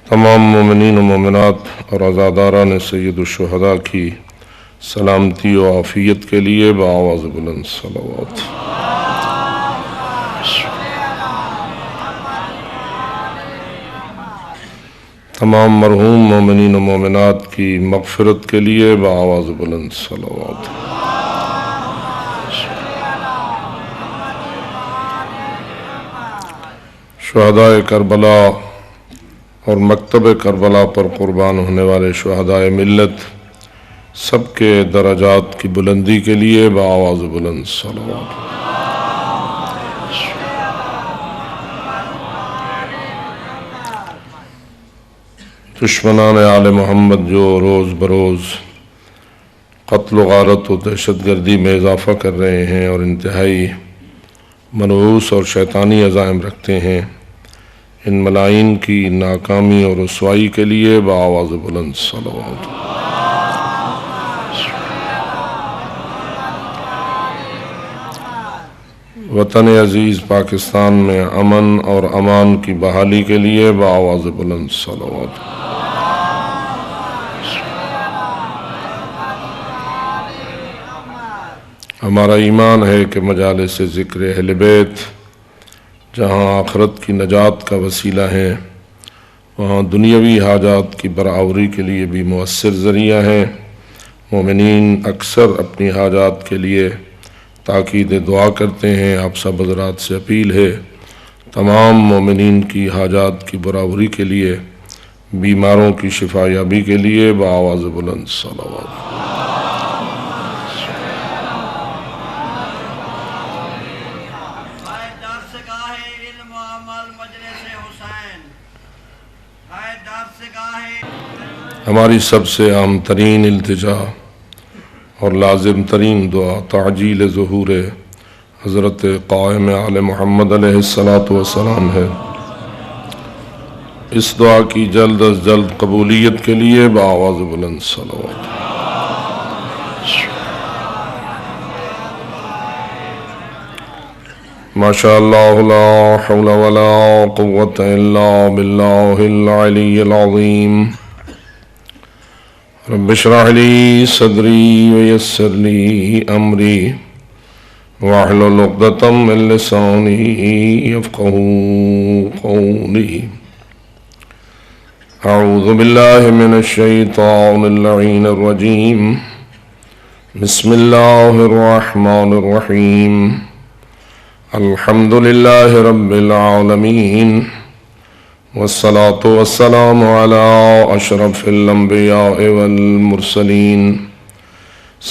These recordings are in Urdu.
تمام مومنین و مومنات اور عزاداران سید الشہداء کی سلامتی و عافیت کے لیے بآواز بلند صلوات۔ تمام مرحوم مومنین و مومنات کی مغفرت کے لیے بآواز بلند صلوات۔ شہدائے کربلا اور مکتب کربلا پر قربان ہونے والے شہدائے ملت سب کے درجات کی بلندی کے لیے بآواز بلند صلوات۔ دشمنان آل محمد جو روز بروز قتل و غارت و دہشت گردی میں اضافہ کر رہے ہیں اور انتہائی منحوس اور شیطانی عزائم رکھتے ہیں، ان ملائن کی ناکامی اور رسوائی کے لیے بآواز بلند صلوات۔ وطن عزیز پاکستان میں امن اور امان کی بحالی کے لیے بآواز بلند صلوات۔ ہمارا ایمان ہے کہ مجالس ذکر اہل بیت جہاں آخرت کی نجات کا وسیلہ ہے، وہاں دنیاوی حاجات کی برآوری کے لیے بھی مؤثر ذریعہ ہیں۔ مومنین اکثر اپنی حاجات کے لیے تاکید دعا کرتے ہیں۔ آپ سب حضرات سے اپیل ہے تمام مومنین کی حاجات کی برآوری کے لیے، بیماروں کی شفا یابی کے لیے بآواز بلند صلوات۔ ہماری سب سے عام ترین التجا اور لازم ترین دعا تعجیل ظہور حضرت قائم آل محمد علیہ السلام ہے۔ اس دعا کی جلد از جلد قبولیت کے لیے بآواز بلند صلوات۔ ماشاءاللہ لا حول ولا قوة الا باللہ العلی العظیم۔ رب اشرح لی صدری ویسر لی امری واحلل عقدۃ من لسانی یفقہوا قولی۔ اعوذ باللہ من الشیطان اللعین الرجیم۔ بسم اللہ الرحمن الرحیم۔ الحمد للہ رب العالمین، والصلاة والسلام على اشرف الانبیاء والمرسلین،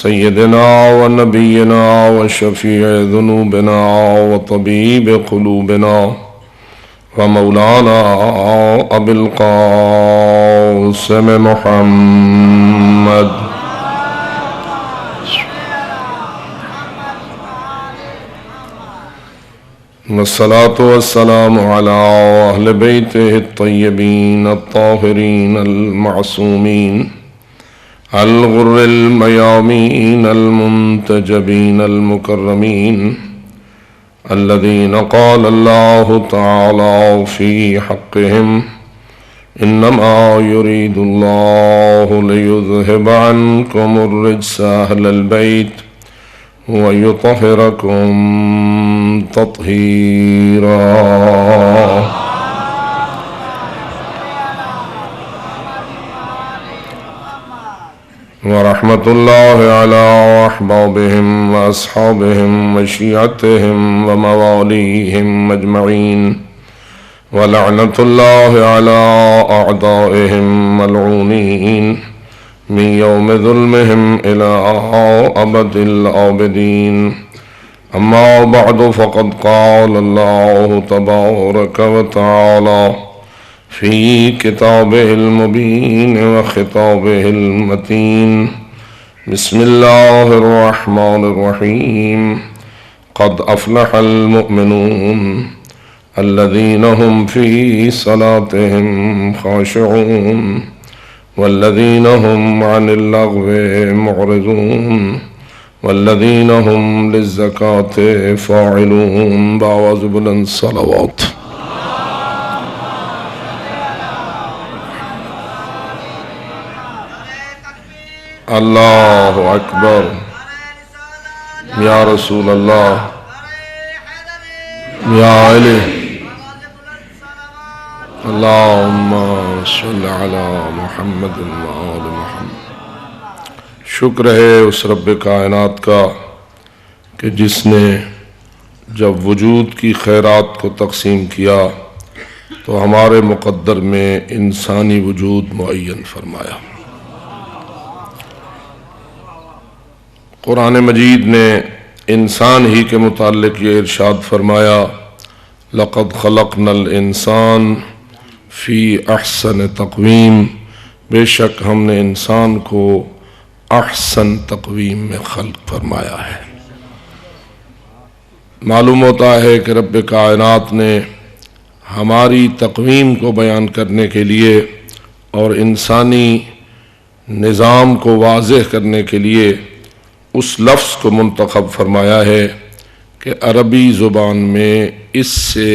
سیدنا ونبینا وشفیع ذنوبنا وطبیب قلوبنا ومولانا ابی القاسم محمد والصلاة والسلام على أهل بيته الطيبين الطاهرين المعصومين الغر الميامين المنتجبين المكرمين الذين قال الله تعالى في حقهم إنما يريد الله ليذهب عنكم الرجس أهل البيت ويطهركم تطهيرا۔ ورحمة الله على أحبابهم وأصحابهم وشيعتهم ومواليهم أجمعين، ولعنة الله على أعدائهم ملعونين من يوم ظلمهم إلى أبد الآبدين۔ أما بعد فقد قال الله تبارك وتعالى في كتابه المبين وخطابه المتين، بسم الله الرحمن الرحيم۔ قد أفلح المؤمنون الذين هم في صلاتهم خاشعون والذين هم عن اللغو معرضون والذین هم للزکاة فاعلون بآواز بلند صلوات. اللہ اکبر. یا رسول اللہ، یا علی، اللہم صل علی محمد وآل محمد. شکر ہے اس رب کائنات کا کہ جس نے جب وجود کی خیرات کو تقسیم کیا تو ہمارے مقدر میں انسانی وجود معین فرمایا. قرآن مجید نے انسان ہی کے متعلق یہ ارشاد فرمایا، لقد خلقنا الانسان فی احسن تقویم، بے شک ہم نے انسان کو احسن تقویم میں خلق فرمایا ہے. معلوم ہوتا ہے کہ رب کائنات نے ہماری تقویم کو بیان کرنے کے لیے اور انسانی نظام کو واضح کرنے کے لیے اس لفظ کو منتخب فرمایا ہے کہ عربی زبان میں اس سے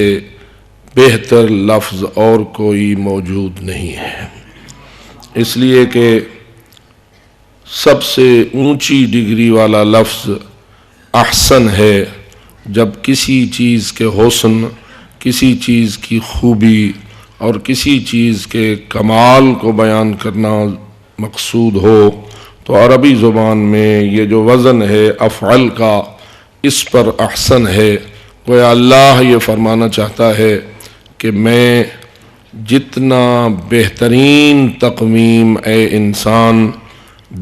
بہتر لفظ اور کوئی موجود نہیں ہے، اس لیے کہ سب سے اونچی ڈگری والا لفظ احسن ہے. جب کسی چیز کے حسن، کسی چیز کی خوبی اور کسی چیز کے کمال کو بیان کرنا مقصود ہو تو عربی زبان میں یہ جو وزن ہے افعل کا، اس پر احسن ہے. گویا اللہ یہ فرمانا چاہتا ہے کہ میں جتنا بہترین تقویم اے انسان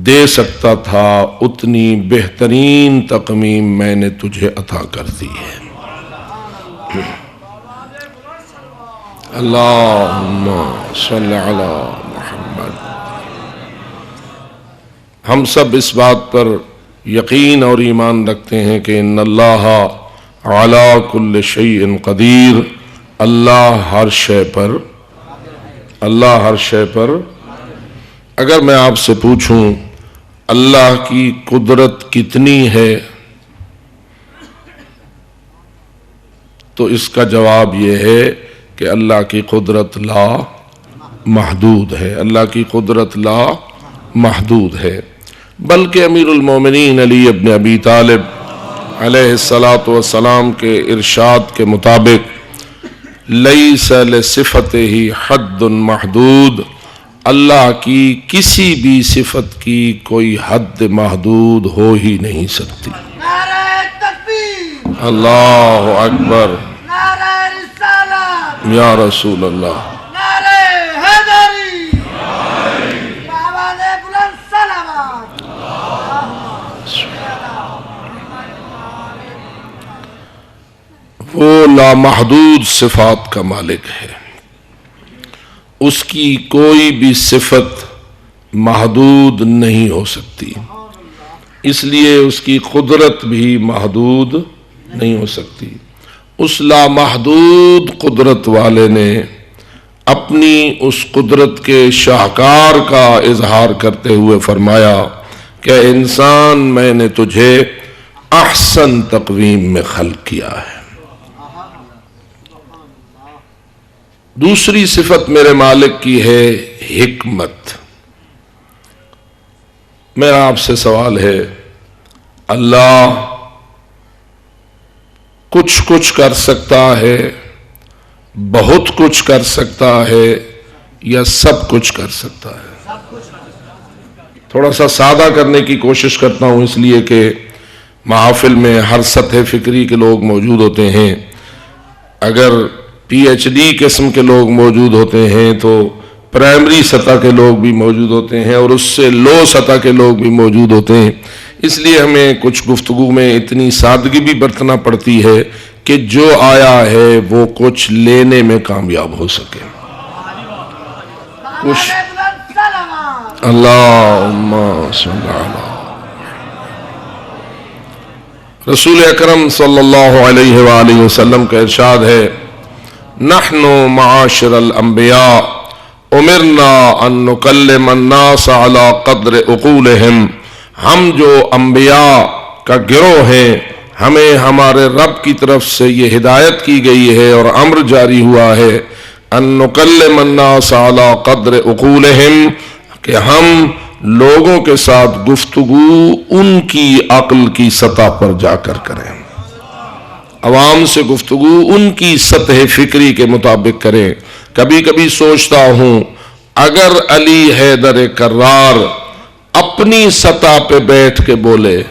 دے سکتا تھا اتنی بہترین تقویم میں نے تجھے عطا کر دی ہے. اللہم صل علی محمد. ہم سب اس بات پر یقین اور ایمان رکھتے ہیں کہ ان اللہ علی کل شیء قدیر، اللہ ہر شے پر. اگر میں آپ سے پوچھوں اللہ کی قدرت کتنی ہے تو اس کا جواب یہ ہے کہ اللہ کی قدرت لا محدود ہے. اللہ کی قدرت لا محدود ہے. بلکہ امیر المومنین علی ابن ابی طالب علیہ السلام کے ارشاد کے مطابق لیس لصفتہ حد محدود، اللہ کی کسی بھی صفت کی کوئی حد محدود ہو ہی نہیں سکتی. نعرہ تکبیر، اللہ اکبر. نعرہ رسالت، یا رسول اللہ. نعرہ حیدری، آواز بلند صلوات. وہ لامحدود صفات کا مالک ہے، اس کی کوئی بھی صفت محدود نہیں ہو سکتی، اس لیے اس کی قدرت بھی محدود نہیں ہو سکتی. اس لامحدود قدرت والے نے اپنی اس قدرت کے شاہکار کا اظہار کرتے ہوئے فرمایا کہ انسان میں نے تجھے احسن تقویم میں خلق کیا ہے. دوسری صفت میرے مالک کی ہے حکمت. میرا آپ سے سوال ہے، اللہ کچھ کر سکتا ہے، بہت کچھ کر سکتا ہے یا سب کچھ کر سکتا ہے؟ تھوڑا سا سادہ کرنے کی کوشش کرتا ہوں اس لیے کہ محافل میں ہر سطح فکری کے لوگ موجود ہوتے ہیں. اگر پی ایچ ڈی قسم کے لوگ موجود ہوتے ہیں تو پرائمری سطح کے لوگ بھی موجود ہوتے ہیں اور اس سے لو سطح کے لوگ بھی موجود ہوتے ہیں. اس لیے ہمیں کچھ گفتگو میں اتنی سادگی بھی برتنا پڑتی ہے کہ جو آیا ہے وہ کچھ لینے میں کامیاب ہو سکے. کچھ اللہم صل علی رسول اکرم صلی اللہ علیہ وآلہ وسلم کا ارشاد ہے، نحن معاشر الانبیاء امرنا ان نکلم الناس علی قدر عقولہم. ہم جو انبیاء کا گروہ ہیں، ہمیں ہمارے رب کی طرف سے یہ ہدایت کی گئی ہے اور امر جاری ہوا ہے ان نکلم الناس علی قدر عقولہم، کہ ہم لوگوں کے ساتھ گفتگو ان کی عقل کی سطح پر جا کر کریں، عوام سے گفتگو ان کی سطح فکری کے مطابق کریں۔ کبھی کبھی سوچتا ہوں اگر علی حیدر کرار اپنی سطح پہ بیٹھ کے بولے،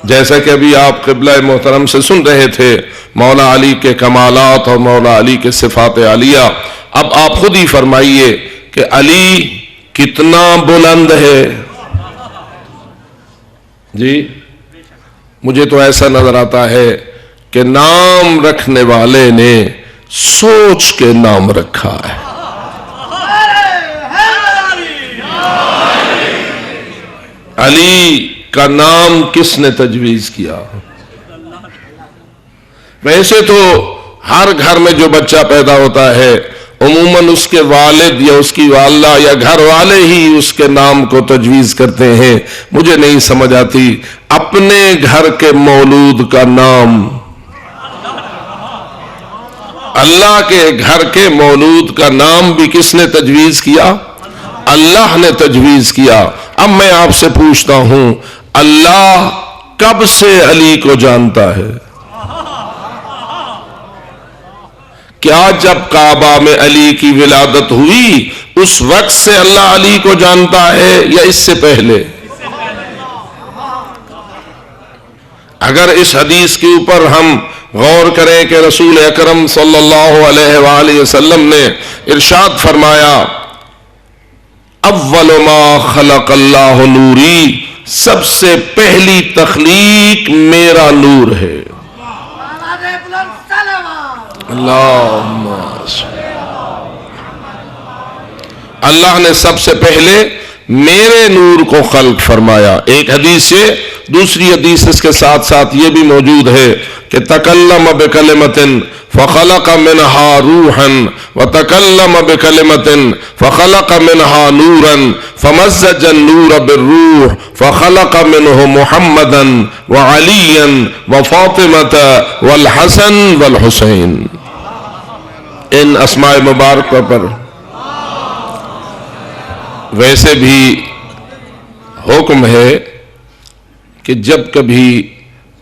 جیسا کہ ابھی آپ قبلہ محترم سے سن رہے تھے مولا علی کے کمالات اور مولا علی کے صفات عالیہ، اب آپ خود ہی فرمائیے کہ علی کتنا بلند ہے؟ جی مجھے تو ایسا نظر آتا ہے کہ نام رکھنے والے نے سوچ کے نام رکھا ہے۔ علی کا نام کس نے تجویز کیا؟ ویسے تو ہر گھر میں جو بچہ پیدا ہوتا ہے عموماً اس کے والد یا اس کی والدہ یا گھر والے ہی اس کے نام کو تجویز کرتے ہیں۔ مجھے نہیں سمجھ آتی اپنے گھر کے مولود کا نام، اللہ کے گھر کے مولود کا نام بھی کس نے تجویز کیا؟ اللہ نے تجویز کیا۔ اب میں آپ سے پوچھتا ہوں اللہ کب سے علی کو جانتا ہے؟ کیا جب کعبہ میں علی کی ولادت ہوئی اس وقت سے اللہ علی کو جانتا ہے یا اس سے پہلے؟ اگر اس حدیث کے اوپر ہم غور کریں کہ رسول اکرم صلی اللہ علیہ وآلہ وسلم نے ارشاد فرمایا اول ما خلق اللہ نوری، سب سے پہلی تخلیق میرا نور ہے۔ اللہم اللہ نے سب سے پہلے میرے نور کو خلق فرمایا۔ ایک حدیث سے دوسری حدیث اس کے ساتھ ساتھ یہ بھی موجود ہے کہ تکلم بکلمۃ فخلق منها روحا وتکلم بکلمۃ فخلق منها نورا فمزج النور بالروح فخلق منه محمدا وعليا وفاطمة والحسن والحسین۔ ان اسماء مبارکہ پر ویسے بھی حکم ہے کہ جب کبھی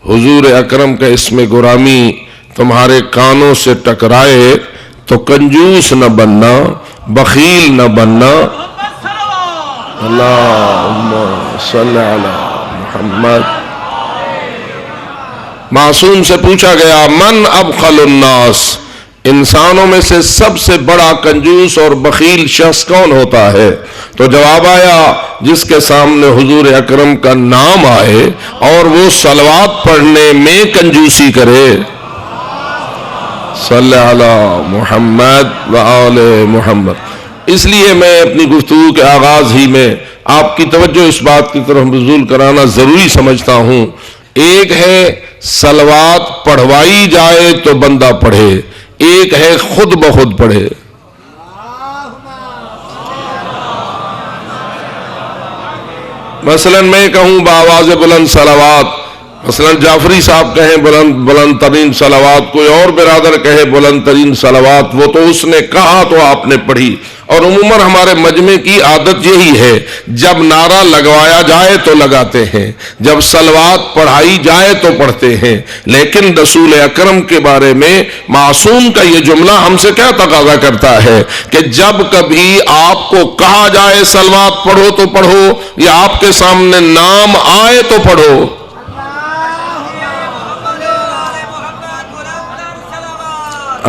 حضور اکرم کا اسم گرامی تمہارے کانوں سے ٹکرائے تو کنجوس نہ بننا، بخیل نہ بننا۔ اللہم صلی علی محمد۔ معصوم سے پوچھا گیا من ابخل الناس، انسانوں میں سے سب سے بڑا کنجوس اور بخیل شخص کون ہوتا ہے؟ تو جواب آیا جس کے سامنے حضور اکرم کا نام آئے اور وہ صلوات پڑھنے میں کنجوسی کرے۔ صلی علی محمد وآل محمد۔ اس لیے میں اپنی گفتگو کے آغاز ہی میں آپ کی توجہ اس بات کی طرف مبذول کرانا ضروری سمجھتا ہوں، ایک ہے صلوات پڑھوائی جائے تو بندہ پڑھے، ایک ہے خود بخود پڑھے۔ مثلا میں کہوں بآواز بلند صلوات، مثلا جعفری صاحب کہیں بلند ترین صلوات، کوئی اور برادر کہے بلند ترین صلوات، وہ تو اس نے کہا تو آپ نے پڑھی۔ اور عموماً ہمارے مجمع کی عادت یہی ہے، جب نعرہ لگوایا جائے تو لگاتے ہیں، جب صلوات پڑھائی جائے تو پڑھتے ہیں۔ لیکن رسول اکرم کے بارے میں معصوم کا یہ جملہ ہم سے کیا تقاضا کرتا ہے کہ جب کبھی آپ کو کہا جائے صلوات پڑھو تو پڑھو، یا آپ کے سامنے نام آئے تو پڑھو۔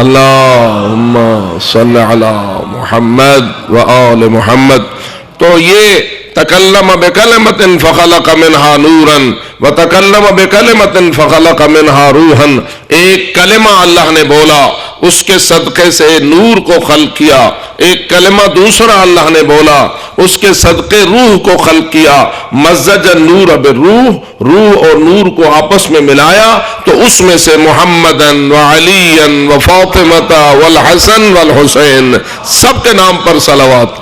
اللہم صلی علی محمد وآل محمد۔ تو یہ تکلم بکلمۃ فخلق منها نورا وتکلم بکلمۃ فخلق منها روحا، ایک کلمہ اللہ نے بولا اس کے صدقے سے نور کو خلق کیا، ایک کلمہ دوسرا اللہ نے بولا اس کے صدقے روح کو خلق کیا۔ مزج النور بالروح، روح اور نور کو آپس میں ملایا تو اس میں سے محمدن وعلیا وفاطمہ والحسن والحسین، سب کے نام پر صلوات۔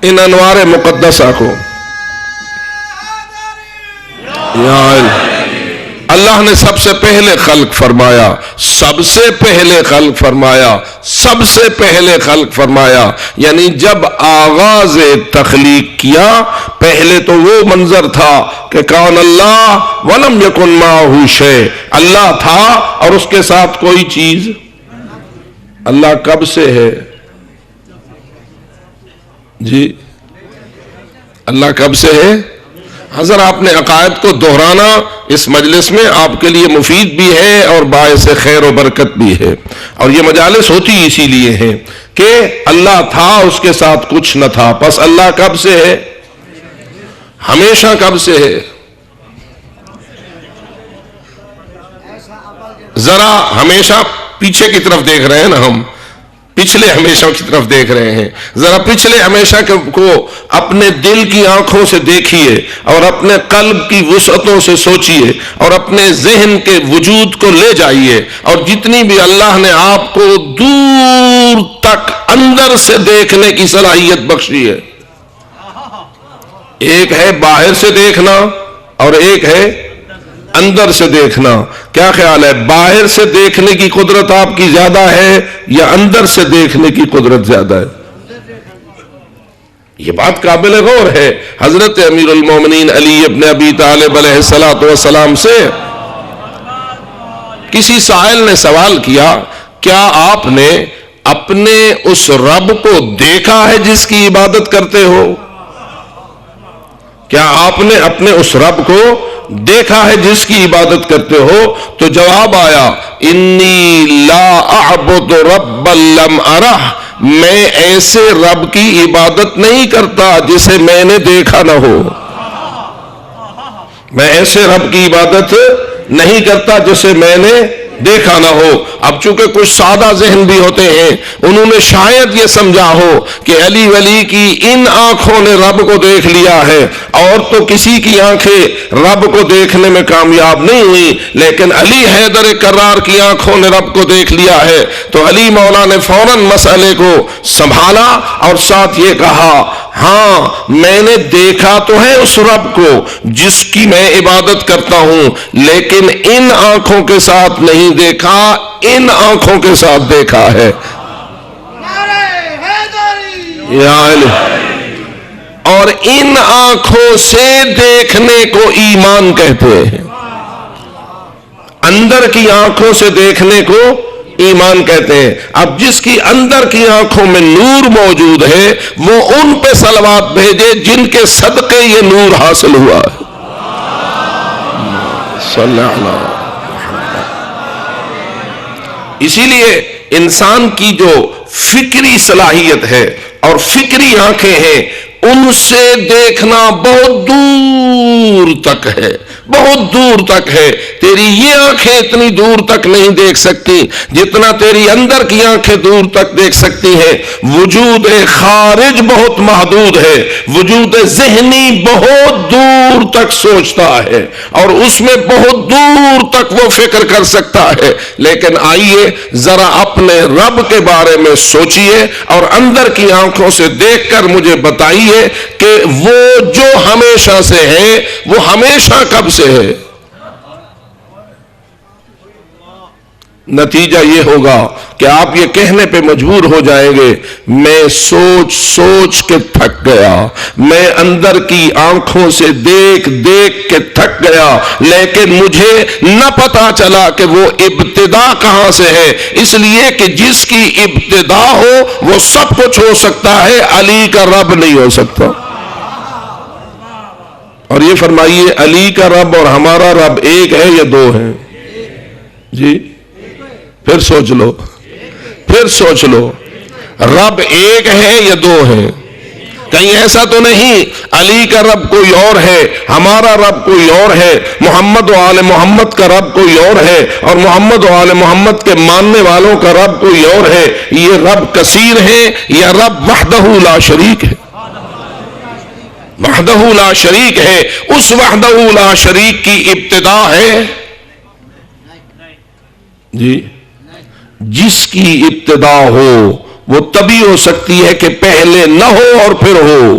ان انوار مقدسہ کو. یا اللہ نے سب سے پہلے خلق فرمایا، سب سے پہلے خلق فرمایا، سب سے پہلے خلق فرمایا، یعنی جب آغاز تخلیق کیا پہلے تو وہ منظر تھا کہ کون اللہ ولم یکن معہ شیء، اللہ تھا اور اس کے ساتھ کوئی چیز. اللہ کب سے ہے جی؟ اللہ کب سے ہے؟ حضر آپ نے عقائد کو دہرانا اس مجلس میں آپ کے لیے مفید بھی ہے اور باعث خیر و برکت بھی ہے، اور یہ مجالس ہوتی اسی لیے ہیں کہ اللہ تھا اس کے ساتھ کچھ نہ تھا. پس اللہ کب سے ہے؟ ہمیشہ. کب سے ہے؟ ذرا ہمیشہ پیچھے کی طرف دیکھ رہے ہیں نا، ہم پچھلے ہمیشہ کی طرف دیکھ رہے ہیں. ذرا پچھلے ہمیشہ کو اپنے دل کی آنکھوں سے دیکھیے اور اپنے قلب کی وسعتوں سے سوچیے اور اپنے ذہن کے وجود کو لے جائیے، اور جتنی بھی اللہ نے آپ کو دور تک اندر سے دیکھنے کی صلاحیت بخشی ہے. ایک ہے باہر سے دیکھنا اور ایک ہے اندر سے دیکھنا. کیا خیال ہے، باہر سے دیکھنے کی قدرت آپ کی زیادہ ہے یا اندر سے دیکھنے کی قدرت زیادہ ہے؟ یہ بات قابل غور ہے. حضرت امیر المومنین علی ابن ابی طالب علیہ السلام سے کسی سائل نے سوال کیا، کیا آپ نے اپنے اس رب کو دیکھا ہے جس کی عبادت کرتے ہو؟ کیا آپ نے اپنے اس رب کو دیکھا ہے جس کی عبادت کرتے ہو؟ تو جواب آیا، انی لا اعبد ربا لم ارہ، میں ایسے رب کی عبادت نہیں کرتا جسے میں نے دیکھا نہ ہو. میں ایسے رب کی عبادت نہیں کرتا جسے میں نے دیکھا نہ ہو. اب چونکہ کچھ سادہ ذہن بھی ہوتے ہیں، انہوں نے شاید یہ سمجھا ہو کہ علی ولی کی ان آنکھوں نے رب کو دیکھ لیا ہے، اور تو کسی کی آنکھیں رب کو دیکھنے میں کامیاب نہیں ہوئی، لیکن علی حیدر کرار کی آنکھوں نے رب کو دیکھ لیا ہے. تو علی مولا نے فوراً مسئلے کو سنبھالا اور ساتھ یہ کہا، ہاں میں نے دیکھا تو ہے اس رب کو جس کی میں عبادت کرتا ہوں، لیکن ان آنکھوں کے ساتھ نہیں دیکھا، ان آنکھوں کے ساتھ دیکھا ہے. یا اور ان آنکھوں سے دیکھنے کو ایمان کہتے ہیں. اندر کی آنکھوں سے دیکھنے کو ایمان کہتے ہیں. اب جس کی اندر کی آنکھوں میں نور موجود ہے وہ ان پہ صلوات بھیجے جن کے صدقے یہ نور حاصل ہوا ہے. صلی اللہ علیہ وسلم. اسی لیے انسان کی جو فکری صلاحیت ہے اور فکری آنکھیں ہیں، ان سے دیکھنا بہت دور تک ہے، بہت دور تک ہے. تیری یہ آنکھیں اتنی دور تک نہیں دیکھ سکتی جتنا تیری اندر کی آنکھیں دور تک دیکھ سکتی ہیں. وجود خارج بہت محدود ہے، وجود ذہنی بہت دور تک سوچتا ہے اور اس میں بہت دور تک وہ فکر کر سکتا ہے. لیکن آئیے ذرا اپنے رب کے بارے میں سوچئے اور اندر کی آنکھوں سے دیکھ کر مجھے بتائیے کہ وہ جو ہمیشہ سے ہے وہ ہمیشہ کب سے ہے. نتیجہ یہ ہوگا کہ آپ یہ کہنے پہ مجبور ہو جائیں گے، میں سوچ سوچ کے تھک گیا، میں اندر کی آنکھوں سے دیکھ دیکھ کے تھک گیا، لیکن مجھے نہ پتا چلا کہ وہ ابتدا کہاں سے ہے. اس لیے کہ جس کی ابتدا ہو وہ سب کچھ ہو سکتا ہے، علی کا رب نہیں ہو سکتا. اور یہ فرمائیے، علی کا رب اور ہمارا رب ایک ہے یا دو ہیں؟ جی پھر سوچ لو، پھر سوچ لو، رب ایک ہے یا دو ہیں؟ کہیں ایسا تو نہیں علی کا رب کوئی اور ہے، ہمارا رب کوئی اور ہے، محمد و آل محمد کا رب کوئی اور ہے، اور محمد و آل محمد کے ماننے والوں کا رب کوئی اور ہے. یہ رب کثیر ہے یا رب وحدہ لا شریک ہے؟ وحدہ لا شریک ہے. اس وحدہ لا شریک کی ابتدا ہے جی، جس کی ابتدا ہو وہ تبھی ہو سکتی ہے کہ پہلے نہ ہو اور پھر ہو.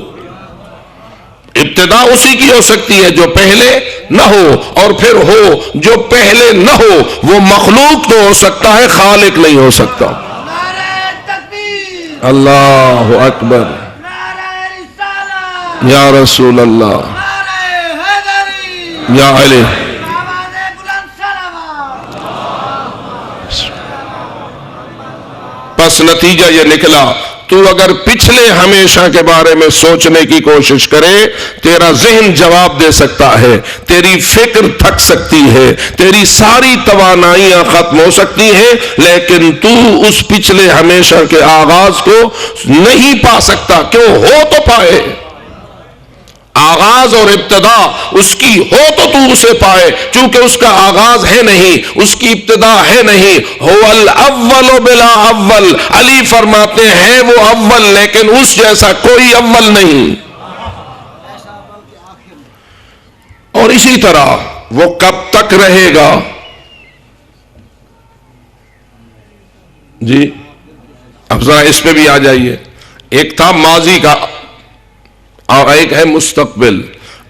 ابتدا اسی کی ہو سکتی ہے جو پہلے نہ ہو اور پھر ہو. جو پہلے نہ ہو وہ مخلوق تو ہو سکتا ہے، خالق نہیں ہو سکتا. نعرہ تکبیر، اللہ اکبر، نعرہ رسالت، یا رسول اللہ، نعرہ حیدری، یا علی. آواز بلند سلامات. پس نتیجہ یہ نکلا، تو اگر پچھلے ہمیشہ کے بارے میں سوچنے کی کوشش کرے، تیرا ذہن جواب دے سکتا ہے، تیری فکر تھک سکتی ہے، تیری ساری توانائیاں ختم ہو سکتی ہیں، لیکن تو اس پچھلے ہمیشہ کے آغاز کو نہیں پا سکتا. کیوں؟ ہو تو پائے. آغاز اور ابتدا اس کی ہو تو اسے پائے، چونکہ اس کا آغاز ہے نہیں، اس کی ابتدا ہے نہیں. هو الاول بلا اول. علی فرماتے ہیں وہ اول، لیکن اس جیسا کوئی اول نہیں. اور اسی طرح وہ کب تک رہے گا؟ جی اب ذرا اس پہ بھی آ جائیے. ایک تھا ماضی کا اور ایک ہے مستقبل.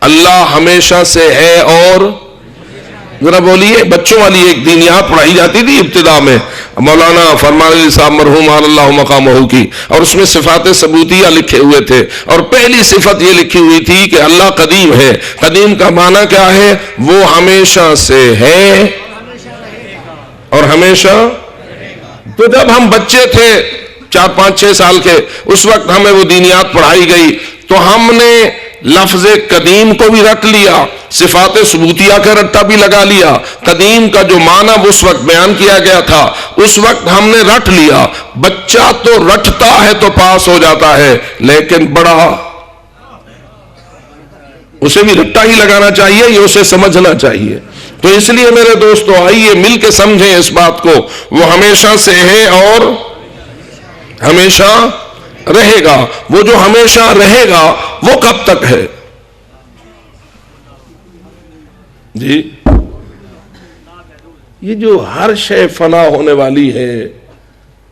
اللہ ہمیشہ سے ہے اور ذرا بولیے. بچوں والی ایک دینیات پڑھائی جاتی تھی ابتدا میں، مولانا فرمان علی صاحب مرحوم اللہ مقامہ کی، اور اس میں صفات ثبوتیہ لکھے ہوئے تھے، اور پہلی صفت یہ لکھی ہوئی تھی کہ اللہ قدیم ہے. قدیم کا معنی کیا ہے؟ وہ ہمیشہ سے ہے اور ہمیشہ. تو جب ہم بچے تھے 4 5 6 سال کے، اس وقت ہمیں وہ دینیات پڑھائی گئی تو ہم نے لفظ قدیم کو بھی رٹ لیا، صفات ثبوتیہ کا رٹا بھی لگا لیا. قدیم کا جو معنی اس وقت بیان کیا گیا تھا اس وقت ہم نے رٹ لیا. بچہ تو رٹتا ہے تو پاس ہو جاتا ہے، لیکن بڑا اسے بھی رٹا ہی لگانا چاہیے، یہ اسے سمجھنا چاہیے. تو اس لیے میرے دوستو آئیے مل کے سمجھیں اس بات کو. وہ ہمیشہ سے ہے اور ہمیشہ رہے گا. وہ جو ہمیشہ رہے گا وہ کب تک ہے؟ جی یہ جو ہر شے فنا ہونے والی ہے،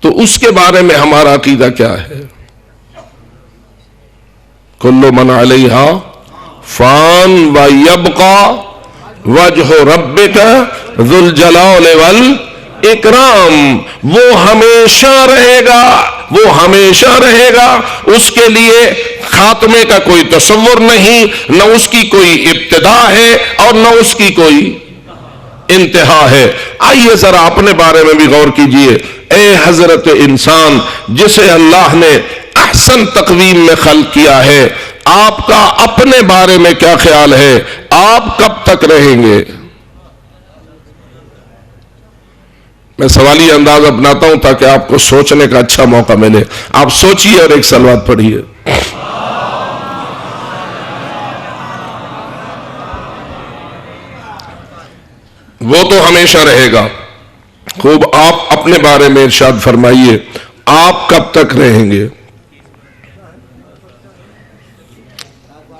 تو اس کے بارے میں ہمارا عقیدہ کیا ہے؟ کل من علیہا فان ویبقا وجہ ربک ذو الجلال والاکرام. وہ ہمیشہ رہے گا، وہ ہمیشہ رہے گا. اس کے لیے خاتمے کا کوئی تصور نہیں، نہ اس کی کوئی ابتدا ہے اور نہ اس کی کوئی انتہا ہے. آئیے ذرا اپنے بارے میں بھی غور کیجئے. اے حضرت انسان جسے اللہ نے احسن تقویم میں خلق کیا ہے، آپ کا اپنے بارے میں کیا خیال ہے؟ آپ کب تک رہیں گے؟ میں سوالی انداز اپناتا ہوں تاکہ آپ کو سوچنے کا اچھا موقع ملے. آپ سوچئے اور ایک صلوات پڑھیے. وہ تو ہمیشہ رہے گا. خوب آپ اپنے بارے میں ارشاد فرمائیے، آپ کب تک رہیں گے؟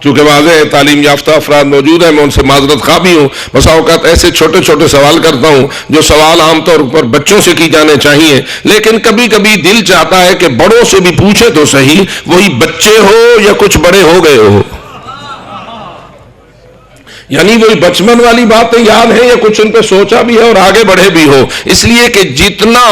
چونکہ واضح تعلیم یافتہ افراد موجود ہیں، میں ان سے معذرت خواہ بھی ہوں. بسا اوقات ایسے چھوٹے چھوٹے سوال کرتا ہوں جو سوال عام طور پر بچوں سے کی جانے چاہیے، لیکن کبھی کبھی دل چاہتا ہے کہ بڑوں سے بھی پوچھے تو صحیح، وہی بچے ہو یا کچھ بڑے ہو گئے ہو. یعنی وہی بچپن والی باتیں یاد ہیں یا کچھ ان پہ سوچا بھی ہے اور آگے بڑھے بھی ہو. اس لیے کہ جتنا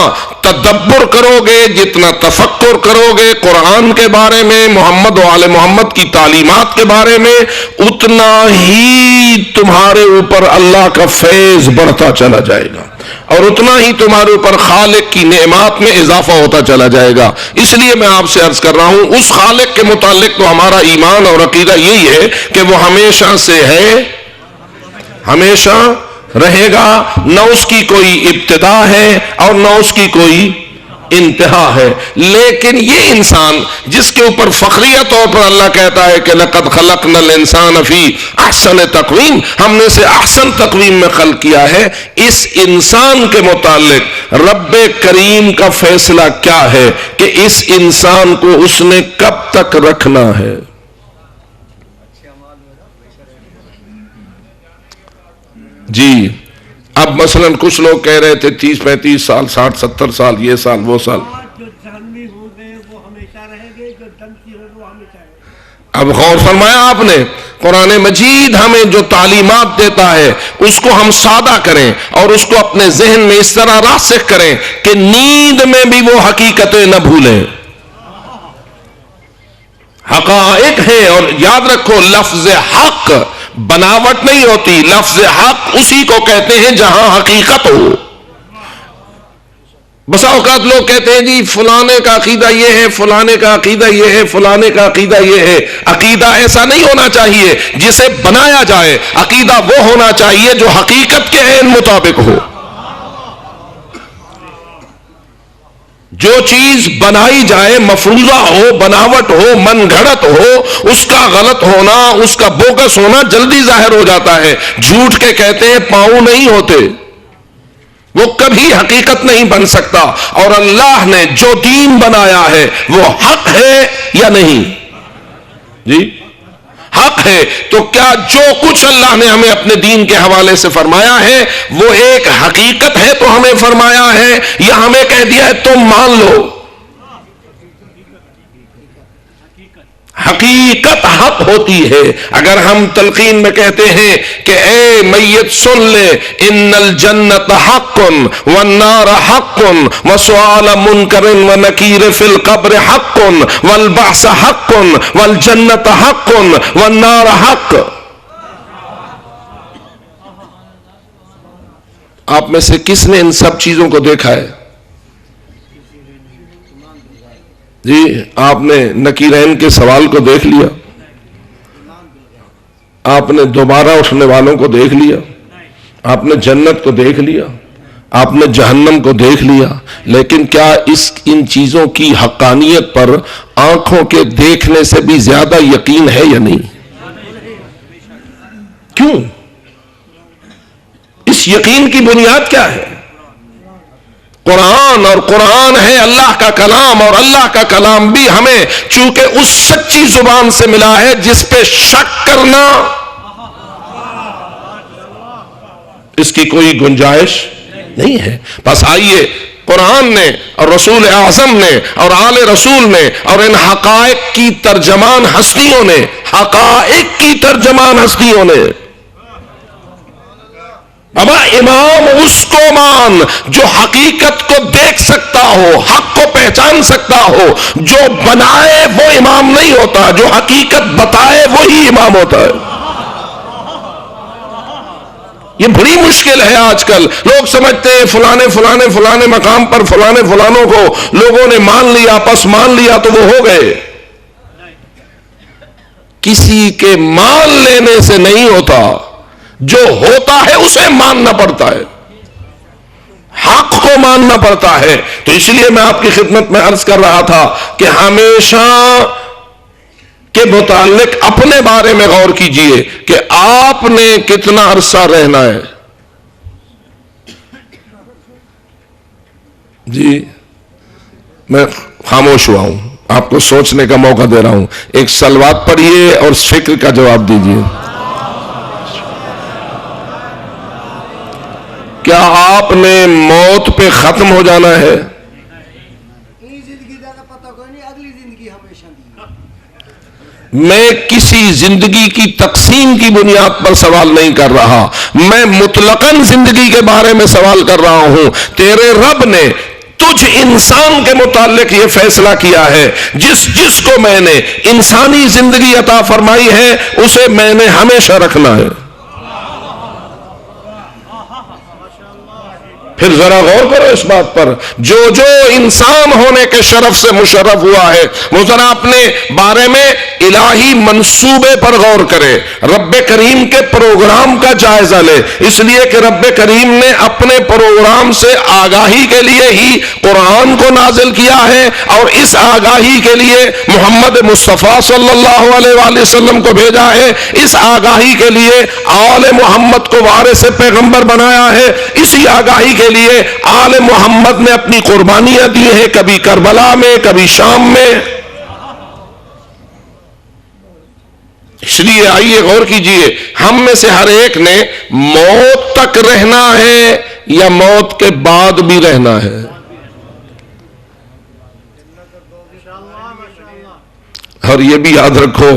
تدبر کرو گے، جتنا تفکر کرو گے قرآن کے بارے میں، محمد و آل محمد کی تعلیمات کے بارے میں، اتنا ہی تمہارے اوپر اللہ کا فیض بڑھتا چلا جائے گا اور اتنا ہی تمہارے اوپر خالق کی نعمات میں اضافہ ہوتا چلا جائے گا. اس لیے میں آپ سے عرض کر رہا ہوں، اس خالق کے متعلق تو ہمارا ایمان اور عقیدہ یہی ہے کہ وہ ہمیشہ سے ہے، ہمیشہ رہے گا. نہ اس کی کوئی ابتدا ہے اور نہ اس کی کوئی انتہا ہے. لیکن یہ انسان جس کے اوپر فخریہ طور پر اللہ کہتا ہے کہ لَقَدْ خَلَقْنَا الْإِنسَانَ فِي أَحْسَنِ تَقْوِيمٍ، ہم نے اسے احسن تقویم میں خلق کیا ہے. اس انسان کے متعلق رب کریم کا فیصلہ کیا ہے کہ اس انسان کو اس نے کب تک رکھنا ہے؟ جی اب مثلا کچھ لوگ کہہ رہے تھے 30 35 سال 60 70 سال، یہ سال وہ سال. جو جہنمی ہوں گے اب غور فرمایا آپ نے، قرآن مجید ہمیں جو تعلیمات دیتا ہے اس کو ہم سادہ کریں اور اس کو اپنے ذہن میں اس طرح راسخ کریں کہ نیند میں بھی وہ حقیقتیں نہ بھولیں. حقائق ہیں، اور یاد رکھو لفظ حق بناوٹ نہیں ہوتی، لفظ حق اسی کو کہتے ہیں جہاں حقیقت ہو. بسا اوقات لوگ کہتے ہیں جی فلانے کا عقیدہ یہ ہے، فلانے کا عقیدہ یہ ہے، فلانے کا عقیدہ یہ ہے. عقیدہ ایسا نہیں ہونا چاہیے جسے بنایا جائے، عقیدہ وہ ہونا چاہیے جو حقیقت کے عین مطابق ہو. جو چیز بنائی جائے مفروضہ ہو، بناوٹ ہو، من گھڑت ہو، اس کا غلط ہونا، اس کا بوگس ہونا جلدی ظاہر ہو جاتا ہے. جھوٹ کے کہتے ہیں پاؤں نہیں ہوتے، وہ کبھی حقیقت نہیں بن سکتا. اور اللہ نے جو دین بنایا ہے وہ حق ہے یا نہیں؟ جی حق ہے. تو کیا جو کچھ اللہ نے ہمیں اپنے دین کے حوالے سے فرمایا ہے وہ ایک حقیقت ہے تو ہمیں فرمایا ہے، یا ہمیں کہہ دیا ہے تم مان لو؟ حقیقت حق ہوتی ہے. اگر ہم تلقین میں کہتے ہیں کہ اے میت سن لے، ان الجنت حق والنار حق وسؤال منکر ونکیر فی القبر حق والبعث حق والجنت حق والنار حق. آپ میں سے کس نے ان سب چیزوں کو دیکھا ہے؟ جی آپ نے نکیرین کے سوال کو دیکھ لیا، آپ نے دوبارہ اٹھنے والوں کو دیکھ لیا، آپ نے جنت کو دیکھ لیا، آپ نے جہنم کو دیکھ لیا، لیکن کیا ان چیزوں کی حقانیت پر آنکھوں کے دیکھنے سے بھی زیادہ یقین ہے یا نہیں؟ کیوں؟ اس یقین کی بنیاد کیا ہے؟ قرآن، اور قرآن ہے اللہ کا کلام، اور اللہ کا کلام بھی ہمیں چونکہ اس سچی زبان سے ملا ہے جس پہ شک کرنا اس کی کوئی گنجائش نہیں ہے. بس آئیے قرآن نے اور رسول اعظم نے اور آل رسول نے اور ان حقائق کی ترجمان ہستیوں نے، حقائق کی ترجمان ہستیوں نے، ابا امام اس کو مان جو حقیقت کو دیکھ سکتا ہو، حق کو پہچان سکتا ہو. جو بنائے وہ امام نہیں ہوتا، جو حقیقت بتائے وہی امام ہوتا ہے. یہ بڑی مشکل ہے. آج کل لوگ سمجھتے ہیں فلانے مقام پر فلانوں کو لوگوں نے مان لیا، پس مان لیا تو وہ ہو گئے. کسی کے مان لینے سے نہیں ہوتا، جو ہوتا ہے اسے ماننا پڑتا ہے، حق کو ماننا پڑتا ہے. تو اس لیے میں آپ کی خدمت میں عرض کر رہا تھا کہ ہمیشہ کے متعلق اپنے بارے میں غور کیجئے کہ آپ نے کتنا عرصہ رہنا ہے. جی میں خاموش ہوا ہوں، آپ کو سوچنے کا موقع دے رہا ہوں. ایک صلوات پڑھیے اور فکر کا جواب دیجئے. کیا آپ نے موت پہ ختم ہو جانا ہے؟ میں کسی زندگی کی تقسیم کی بنیاد پر سوال نہیں کر رہا، میں مطلقاً زندگی کے بارے میں سوال کر رہا ہوں. تیرے رب نے تجھ انسان کے متعلق یہ فیصلہ کیا ہے، جس کو میں نے انسانی زندگی عطا فرمائی ہے اسے میں نے ہمیشہ رکھنا ہے. پھر ذرا غور کرو اس بات پر، جو انسان ہونے کے شرف سے مشرف ہوا ہے وہ ذرا اپنے بارے میں الہی منصوبے پر غور کرے، رب کریم کے پروگرام کا جائزہ لے. اس لیے کہ رب کریم نے اپنے پروگرام سے آگاہی کے لیے ہی قرآن کو نازل کیا ہے، اور اس آگاہی کے لیے محمد مصطفیٰ صلی اللہ علیہ وآلہ وسلم کو بھیجا ہے. اس آگاہی کے لیے آل محمد کو وارث پیغمبر بنایا ہے. اسی آگاہی کے لیے آل محمد نے اپنی قربانیاں دی ہیں، کبھی کربلا میں، کبھی شام میں. اس لیے آئیے غور کیجئے، ہم میں سے ہر ایک نے موت تک رہنا ہے یا موت کے بعد بھی رہنا ہے؟ اور یہ بھی یاد رکھو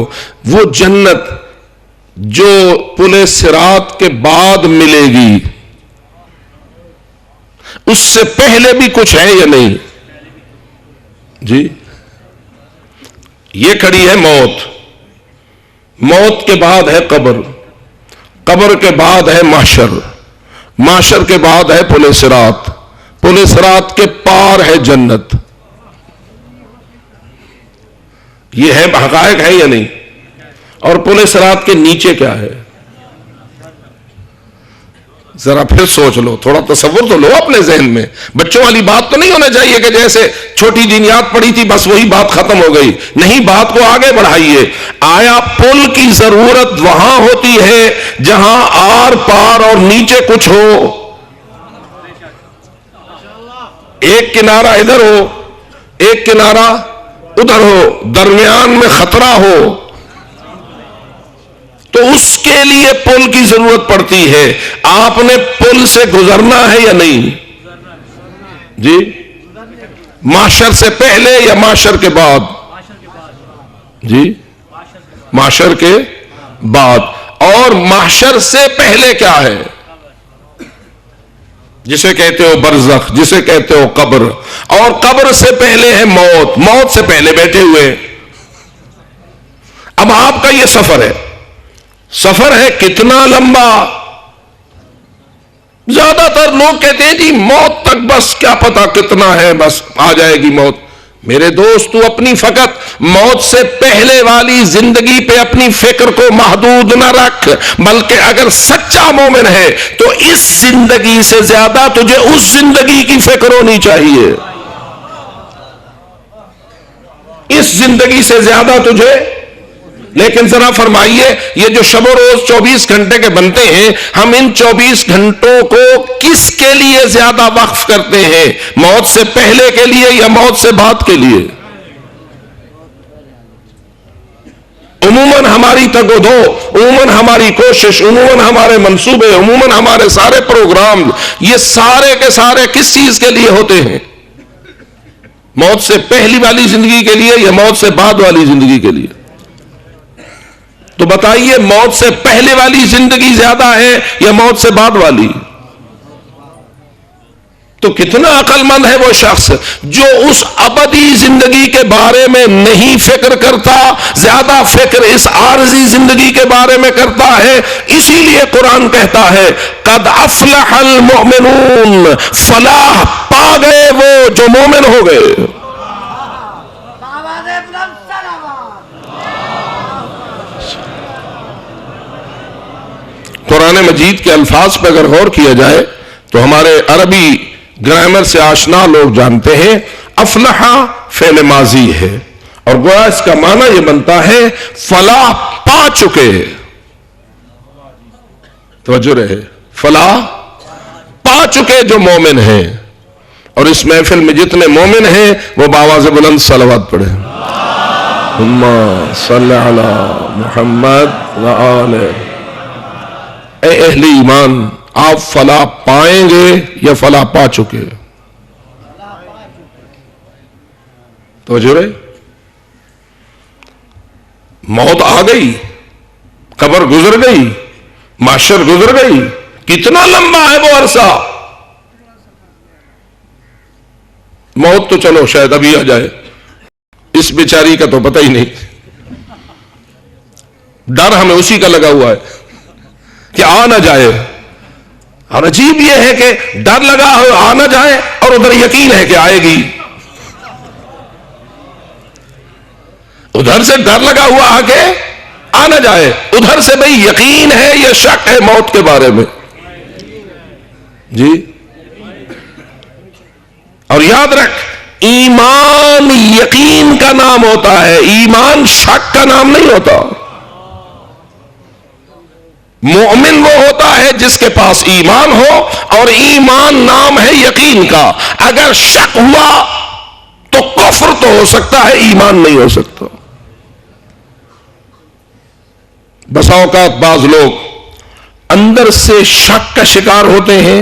وہ جنت جو پل صراط کے بعد ملے گی اس سے پہلے بھی کچھ ہے یا نہیں؟ جی یہ کھڑی ہے موت، موت کے بعد ہے قبر، قبر کے بعد ہے محشر، محشر کے بعد ہے پل صراط، پل صراط کے پار ہے جنت۔ یہ ہے حقائق ہے یا نہیں؟ اور پل صراط کے نیچے کیا ہے؟ ذرا پھر سوچ لو، تھوڑا تصور تو لو اپنے ذہن میں۔ بچوں والی بات تو نہیں ہونا چاہیے کہ جیسے چھوٹی دینیات پڑھی تھی بس وہی بات ختم ہو گئی، نہیں، بات کو آگے بڑھائیے۔ آیا پل کی ضرورت وہاں ہوتی ہے جہاں آر پار اور نیچے کچھ ہو؟ ایک کنارہ ادھر ہو، ایک کنارہ ادھر ہو، درمیان میں خطرہ ہو تو اس کے لیے پل کی ضرورت پڑتی ہے۔ آپ نے پل سے گزرنا ہے یا نہیں؟ جی محشر سے پہلے یا محشر کے بعد؟ جی محشر کے بعد۔ اور محشر سے پہلے کیا ہے؟ جسے کہتے ہو برزخ، جسے کہتے ہو قبر، اور قبر سے پہلے ہے موت، موت سے پہلے بیٹھے ہوئے۔ اب آپ کا یہ سفر ہے، سفر ہے کتنا لمبا؟ زیادہ تر لوگ کہتے ہیں جی موت تک بس کیا پتا کتنا ہے، بس آ جائے گی موت۔ میرے دوست تو اپنی فقط موت سے پہلے والی زندگی پہ اپنی فکر کو محدود نہ رکھ، بلکہ اگر سچا مومن ہے تو اس زندگی سے زیادہ تجھے اس زندگی کی فکر ہونی چاہیے، اس زندگی سے زیادہ تجھے۔ لیکن ذرا فرمائیے یہ جو شب و روز 24 گھنٹے کے بنتے ہیں، ہم ان 24 گھنٹوں کو کس کے لیے زیادہ وقف کرتے ہیں؟ موت سے پہلے کے لیے یا موت سے بعد کے لیے؟ عموماً ہماری تگ و دو، عموماً ہماری کوشش، عموماً ہمارے منصوبے، عموماً ہمارے سارے پروگرام، یہ سارے کے سارے کس چیز کے لیے ہوتے ہیں؟ موت سے پہلی والی زندگی کے لیے یا موت سے بعد والی زندگی کے لیے؟ تو بتائیے موت سے پہلے والی زندگی زیادہ ہے یا موت سے بعد والی؟ تو کتنا عقل مند ہے وہ شخص جو اس ابدی زندگی کے بارے میں نہیں فکر کرتا، زیادہ فکر اس عارضی زندگی کے بارے میں کرتا ہے۔ اسی لیے قرآن کہتا ہے قد افلح المؤمنون، فلاح پا گئے وہ جو مومن ہو گئے۔ قرآن مجید کے الفاظ پہ اگر غور کیا جائے تو ہمارے عربی گرامر سے آشنا لوگ جانتے ہیں افلح فعل ماضی ہے، اور گویا اس کا معنی یہ بنتا ہے فلاح پا چکے۔ توجہ رہے، فلاح پا چکے جو مومن ہیں۔ اور اس محفل میں جتنے مومن ہیں وہ بآواز بلند صلوات پڑھیں، اللہم صلی علی محمد وآلہ۔ اے اہل ایمان، آپ فلاح پائیں گے یا فلاح پا چکے؟ توجہ رہے، موت آ گئی، قبر گزر گئی، محشر گزر گئی، کتنا لمبا ہے وہ عرصہ؟ موت تو چلو شاید ابھی آ جائے، اس بیچاری کا تو پتہ ہی نہیں، ڈر ہمیں اسی کا لگا ہوا ہے کہ آ نہ جائے۔ اور عجیب یہ ہے کہ ڈر لگا ہو آ نہ جائے اور ادھر یقین ہے کہ آئے گی، ادھر سے ڈر لگا ہوا آ کے آ نہ جائے، ادھر سے بھئی یقین ہے یا شک ہے موت کے بارے میں؟ جی اور یاد رکھ، ایمان یقین کا نام ہوتا ہے، ایمان شک کا نام نہیں ہوتا۔ مومن وہ ہوتا ہے جس کے پاس ایمان ہو، اور ایمان نام ہے یقین کا۔ اگر شک ہوا تو کفر تو ہو سکتا ہے، ایمان نہیں ہو سکتا۔ بسا اوقات بعض لوگ اندر سے شک کا شکار ہوتے ہیں،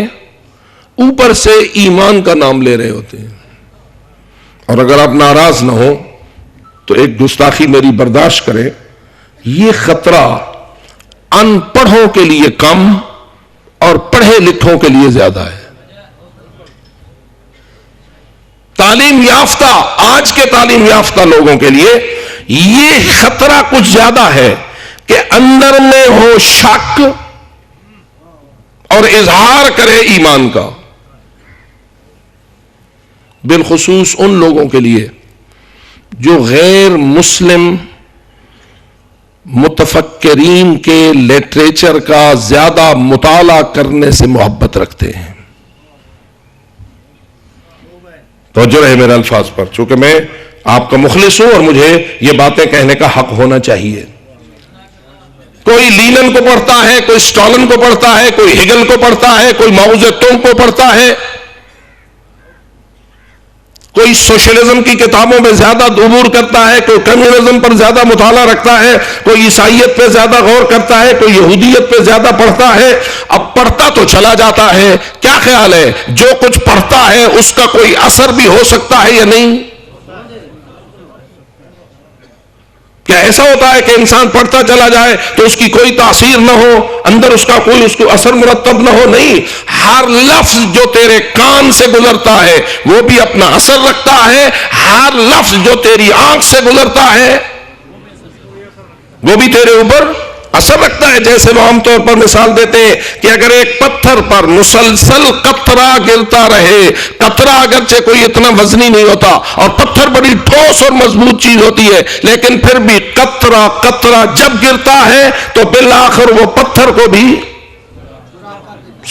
اوپر سے ایمان کا نام لے رہے ہوتے ہیں۔ اور اگر آپ ناراض نہ ہو تو ایک گستاخی میری برداشت کرے، یہ خطرہ ان پڑھوں کے لیے کم اور پڑھے لکھوں کے لیے زیادہ ہے۔ تعلیم یافتہ، آج کے تعلیم یافتہ لوگوں کے لیے یہ خطرہ کچھ زیادہ ہے کہ اندر میں ہو شک اور اظہار کرے ایمان کا، بالخصوص ان لوگوں کے لیے جو غیر مسلم متفکرین کے لٹریچر کا زیادہ مطالعہ کرنے سے محبت رکھتے ہیں۔ توجہ رہے میرے الفاظ پر، چونکہ میں آپ کا مخلص ہوں اور مجھے یہ باتیں کہنے کا حق ہونا چاہیے۔ کوئی لینن کو پڑھتا ہے، کوئی سٹالن کو پڑھتا ہے، کوئی ہگل کو پڑھتا ہے، کوئی ماؤ زے تونگ کو پڑھتا ہے، کوئی سوشلزم کی کتابوں میں زیادہ عبور کرتا ہے، کوئی کمیونزم پر زیادہ مطالعہ رکھتا ہے، کوئی عیسائیت پہ زیادہ غور کرتا ہے، کوئی یہودیت پہ زیادہ پڑھتا ہے۔ اب پڑھتا تو چلا جاتا ہے، کیا خیال ہے جو کچھ پڑھتا ہے اس کا کوئی اثر بھی ہو سکتا ہے یا نہیں؟ کیا ایسا ہوتا ہے کہ انسان پڑھتا چلا جائے تو اس کی کوئی تاثیر نہ ہو، اندر اس کا کوئی اس کو اثر مرتب نہ ہو؟ نہیں، ہر لفظ جو تیرے کان سے گزرتا ہے وہ بھی اپنا اثر رکھتا ہے، ہر لفظ جو تیری آنکھ سے گزرتا ہے وہ بھی تیرے اوپر اثر رکھتا ہے۔ جیسے وہ عام طور پر مثال دیتے ہیں کہ اگر ایک پتھر پر مسلسل قطرہ گرتا رہے، قطرہ اگرچہ کوئی اتنا وزنی نہیں ہوتا اور پتھر بڑی ٹھوس اور مضبوط چیز ہوتی ہے، لیکن پھر بھی قطرہ قطرہ جب گرتا ہے تو بالآخر وہ پتھر کو بھی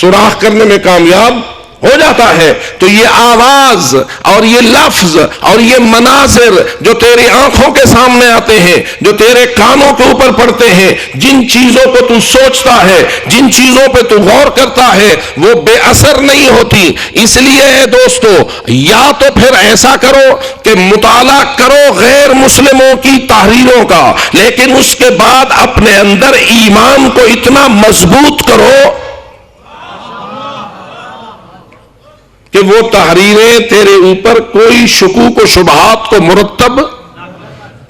سوراخ کرنے میں کامیاب ہو جاتا ہے۔ تو یہ آواز اور یہ لفظ اور یہ مناظر جو تیری آنکھوں کے سامنے آتے ہیں، جو تیرے کانوں کے اوپر پڑتے ہیں، جن چیزوں کو تو سوچتا ہے، جن چیزوں پہ تو غور کرتا ہے، وہ بے اثر نہیں ہوتی۔ اس لیے دوستو، یا تو پھر ایسا کرو کہ مطالعہ کرو غیر مسلموں کی تحریروں کا، لیکن اس کے بعد اپنے اندر ایمان کو اتنا مضبوط کرو کہ وہ تحریریں تیرے اوپر کوئی شکوک و شبہات کو مرتب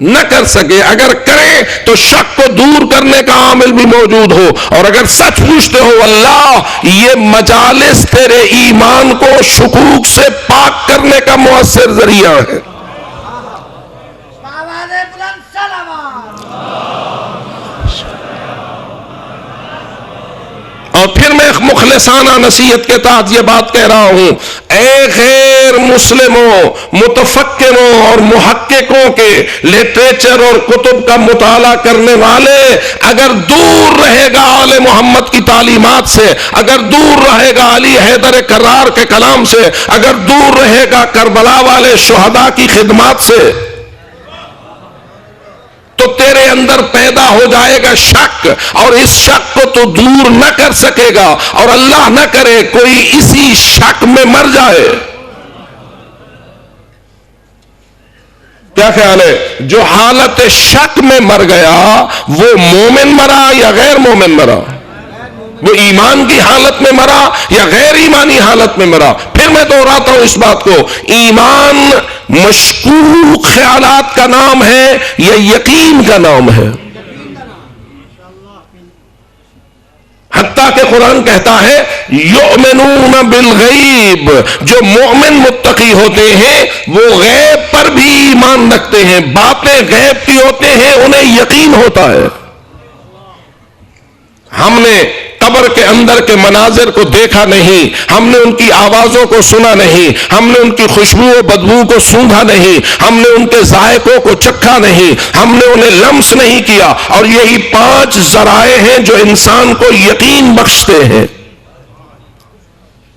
نہ کر سکے۔ اگر کرے تو شک کو دور کرنے کا عامل بھی موجود ہو، اور اگر سچ پوچھتے ہو اللہ، یہ مجالس تیرے ایمان کو شکوک سے پاک کرنے کا مؤثر ذریعہ ہے۔ آواز بلند سلام۔ اور پھر میں مخلصانہ نصیحت کے تحت یہ بات کہہ رہا ہوں، اے غیر مسلموں، متفکروں اور محققوں کے لٹریچر اور کتب کا مطالعہ کرنے والے، اگر دور رہے گا آل محمد کی تعلیمات سے، اگر دور رہے گا علی حیدر کرار کے کلام سے، اگر دور رہے گا کربلا والے شہداء کی خدمات سے، تو تیرے اندر پیدا ہو جائے گا شک، اور اس شک کو تو دور نہ کر سکے گا، اور اللہ نہ کرے کوئی اسی شک میں مر جائے۔ کیا خیال ہے؟ جو حالت شک میں مر گیا وہ مومن مرا یا غیر مومن مرا؟ وہ ایمان کی حالت میں مرا یا غیر ایمانی حالت میں مرا؟ پھر میں دہراتا ہوں اس بات کو، ایمان مشکوک خیالات کا نام ہے یا یقین کا نام ہے؟ حتیٰ کہ قرآن کہتا ہے یؤمنون بالغیب، جو مومن متقی ہوتے ہیں وہ غیب پر بھی ایمان رکھتے ہیں، باتیں غیب کی ہوتے ہیں انہیں یقین ہوتا ہے۔ ہم نے قبر کے اندر کے مناظر کو دیکھا نہیں، ہم نے ان کی آوازوں کو سنا نہیں، ہم نے ان کی خوشبو و بدبو کو سونگھا نہیں، ہم نے ان کے ذائقوں کو چکھا نہیں، ہم نے انہیں لمس نہیں کیا، اور یہی 5 ذرائع ہیں جو انسان کو یقین بخشتے ہیں،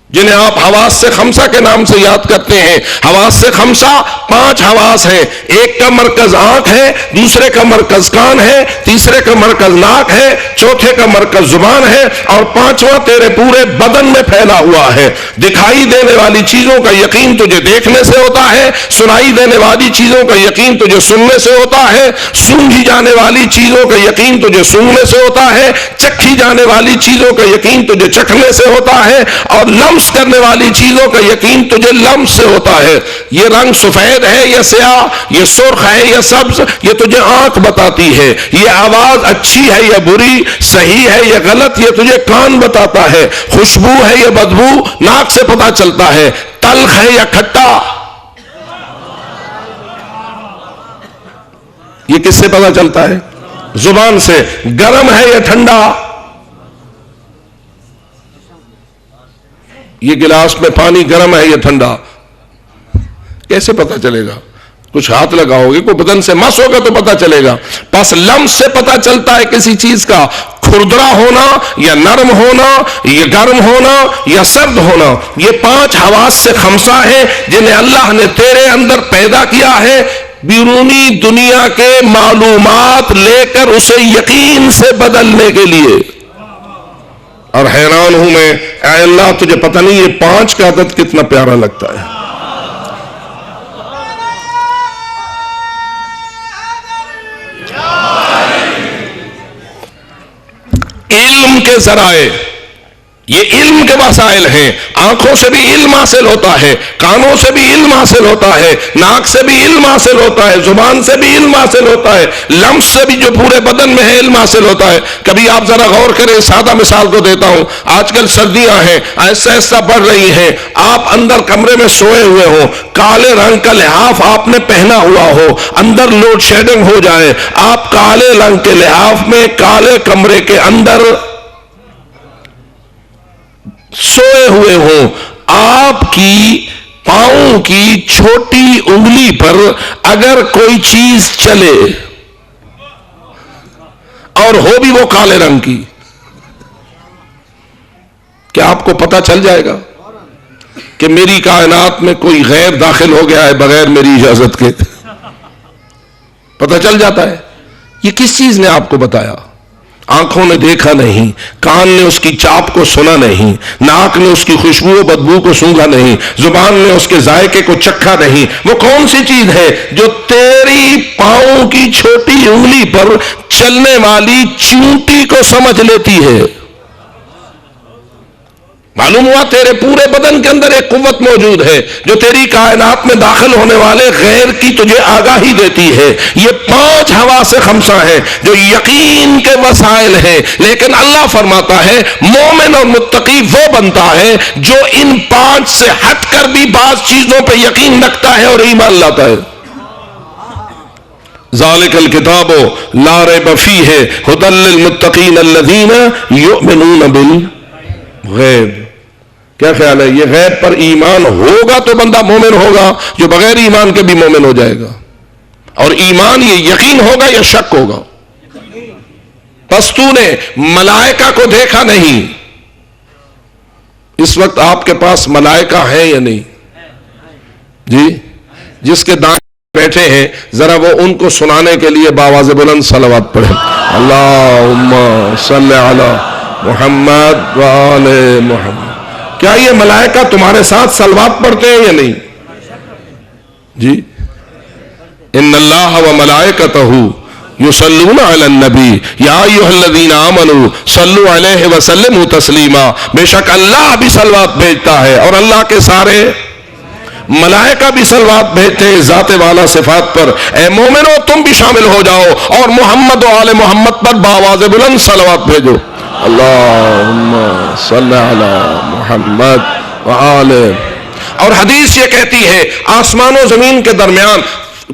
جنہیں آپ حواس سے خمسہ کے نام سے یاد کرتے ہیں۔ حواس سے خمسہ 5 حواس ہیں، ایک کا مرکز آنکھ ہے، دوسرے کا مرکز کان ہے، تیسرے کا مرکز ناک ہے، چوتھے کا مرکز زبان ہے، اور 5واں تیرے پورے بدن میں پھیلا ہوا ہے۔ دکھائی دینے والی چیزوں کا یقین تجھے دیکھنے سے ہوتا ہے، سنائی دینے والی چیزوں کا یقین تجھے سننے سے ہوتا ہے، سونگھی جانے والی چیزوں کا یقین تجھے سونگنے سے ہوتا ہے، چکھی جانے والی چیزوں کا یقین تجھے چکھنے سے ہوتا ہے اور لمس کرنے والی چیزوں کا یقین تجھے لمس سے ہوتا ہے. یہ رنگ سفید ہے یا سیاہ، یہ سرخ ہے یا سبز، یہ تجھے آنکھ بتاتی ہے. یہ آواز اچھی ہے یا بری، صحیح ہے یا غلط، یہ تجھے کان بتاتا ہے. خوشبو ہے یا بدبو، ناک سے پتہ چلتا ہے. تلخ ہے یا کھٹا، یہ کس سے پتہ چلتا ہے؟ زبان سے. گرم ہے یا ٹھنڈا، یہ گلاس میں پانی گرم ہے یا ٹھنڈا، کیسے پتہ چلے گا؟ کچھ ہاتھ لگاؤ گے، کوئی بدن سے مس ہوگا تو پتہ چلے گا. بس لمس سے پتہ چلتا ہے کسی چیز کا کھردرا ہونا یا نرم ہونا، یا گرم ہونا یا سرد ہونا. یہ 5 حواس سے خمسہ ہیں جنہیں اللہ نے تیرے اندر پیدا کیا ہے بیرونی دنیا کے معلومات لے کر اسے یقین سے بدلنے کے لیے. اور حیران ہوں میں، اے اللہ تجھے پتہ نہیں یہ 5 کا عدد کتنا پیارا لگتا ہے. علم کے ذرائع، یہ علم کے وسائل ہیں. آنکھوں سے بھی علم حاصل ہوتا ہے، کانوں سے بھی علم حاصل ہوتا ہے، ناک سے بھی علم حاصل ہوتا ہے، زبان سے بھی علم حاصل ہوتا ہے، لمس سے بھی جو پورے بدن میں ہے علم حاصل ہوتا ہے. کبھی آپ ذرا غور کریں، سادہ مثال کو دیتا ہوں. آج کل سردیاں ہیں، ایسا ایسا بڑھ رہی ہیں، آپ اندر کمرے میں سوئے ہوئے ہو، کالے رنگ کا لحاف آپ نے پہنا ہوا ہو، اندر لوڈ شیڈنگ ہو جائے، آپ کالے رنگ کے لحاف میں کالے کمرے کے اندر سوئے ہوئے ہوں. آپ کی پاؤں کی چھوٹی انگلی پر اگر کوئی چیز چلے اور ہو بھی وہ کالے رنگ کی، کیا آپ کو پتہ چل جائے گا کہ میری کائنات میں کوئی غیر داخل ہو گیا ہے بغیر میری اجازت کے؟ پتہ چل جاتا ہے. یہ کس چیز نے آپ کو بتایا؟ آنکھوں نے دیکھا نہیں، کان نے اس کی چاپ کو سنا نہیں، ناک نے اس کی خوشبو و بدبو کو سونگھا نہیں، زبان نے اس کے ذائقے کو چکھا نہیں. وہ کون سی چیز ہے جو تیری پاؤں کی چھوٹی انگلی پر چلنے والی چیونٹی کو سمجھ لیتی ہے؟ معلوم ہوا تیرے پورے بدن کے اندر ایک قوت موجود ہے جو تیری کائنات میں داخل ہونے والے غیر کی تجھے آگاہی دیتی ہے. یہ 5 حواس خمسہ ہیں جو یقین کے وسائل ہیں. لیکن اللہ فرماتا ہے مومن اور متقی وہ بنتا ہے جو ان 5 سے ہٹ کر بھی بعض چیزوں پہ یقین رکھتا ہے اور ایمان لاتا ہے. ذالک الکتاب لا ریب فیہ ھدی للمتقین الذین یؤمنون بالغیب. کیا خیال ہے؟ یہ غیب پر ایمان ہوگا تو بندہ مومن ہوگا، جو بغیر ایمان کے بھی مومن ہو جائے گا. اور ایمان یہ یقین ہوگا یا شک ہوگا؟ پس تو نے ملائکہ کو دیکھا نہیں. اس وقت آپ کے پاس ملائکہ ہیں یا نہیں؟ جی، جس کے دائیں بیٹھے ہیں ذرا وہ ان کو سنانے کے لیے باواز بلند صلوات پڑھیں. اللہم صلی علی محمد وآل محمد. کیا یہ ملائکہ تمہارے ساتھ صلوات پڑھتے ہیں یا نہیں؟ جی، ان اللہ و ملائکتہ یصلون علی النبی یا ایھا الذین آمنوا صلوا علیہ وسلموا تسلیما. بے شک اللہ بھی صلوات بھیجتا ہے اور اللہ کے سارے ملائکہ بھی صلوات بھیجتے ہیں ذات والا صفات پر. اے مومنو تم بھی شامل ہو جاؤ اور محمد و آل محمد پر باواز بلند صلوات بھیجو. اللہم صلی علی محمد وآل. اور حدیث یہ کہتی ہے آسمان و زمین کے درمیان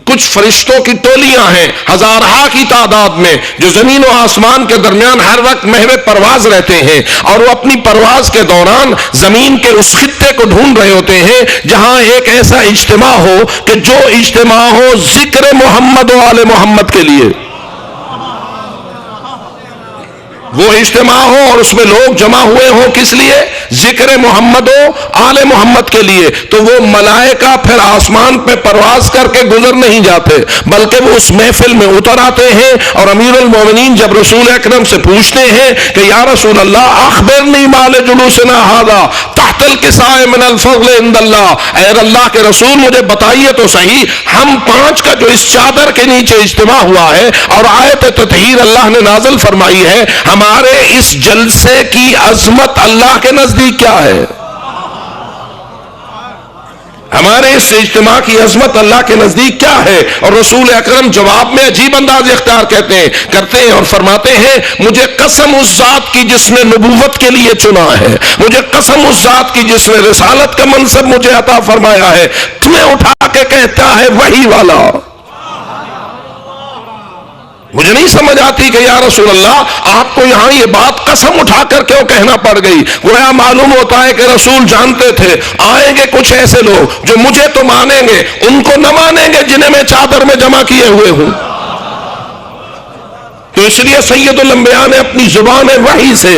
کچھ فرشتوں کی ٹولیاں ہیں ہزارہا کی تعداد میں جو زمین و آسمان کے درمیان ہر وقت محو پرواز رہتے ہیں اور وہ اپنی پرواز کے دوران زمین کے اس خطے کو ڈھونڈ رہے ہوتے ہیں جہاں ایک ایسا اجتماع ہو کہ جو اجتماع ہو ذکر محمد و آل محمد کے لیے. وہ اجتماع ہو اور اس میں لوگ جمع ہوئے ہوں کس لیے؟ ذکر محمد و آل محمد کے لیے. تو وہ ملائکہ پھر آسمان پہ پرواز کر کے گزر نہیں جاتے بلکہ وہ اس محفل میں اتر آتے ہیں. اور امیر المومنین جب رسول اکرم سے پوچھتے ہیں کہ یا رسول اللہ اخبرنی مال جلوسنا ھذا تحت الکساء من الفضل عند اللہ، اے اللہ کے رسول مجھے بتائیے تو صحیح ہم 5 کا جو اس چادر کے نیچے اجتماع ہوا ہے اور آیت تطہیر اللہ نے نازل فرمائی ہے ہمارے اس جلسے کی عظمت اللہ کے نزدیک کیا ہے؟ ہمارے اس اجتماع کی عظمت اللہ کے نزدیک کیا ہے؟ اور رسول اکرم جواب میں عجیب انداز اختیار کرتے ہیں اور فرماتے ہیں مجھے قسم اس ذات کی جس نے نبوت کے لیے چنا ہے، مجھے قسم اس ذات کی جس نے رسالت کا منصب مجھے عطا فرمایا ہے، تمہیں اٹھا کے کہتا ہے وحی والا۔ مجھے نہیں سمجھ آتی کہ یا رسول اللہ آپ کو یہاں یہ بات قسم اٹھا کر کیوں کہنا پڑ گئی؟ گویا معلوم ہوتا ہے کہ رسول جانتے تھے آئیں گے کچھ ایسے لوگ جو مجھے تو مانیں گے، ان کو نہ مانیں گے جنہیں میں چادر میں جمع کیے ہوئے ہوں۔ تو اس لیے سید الانبیاء نے اپنی زبان وحی سے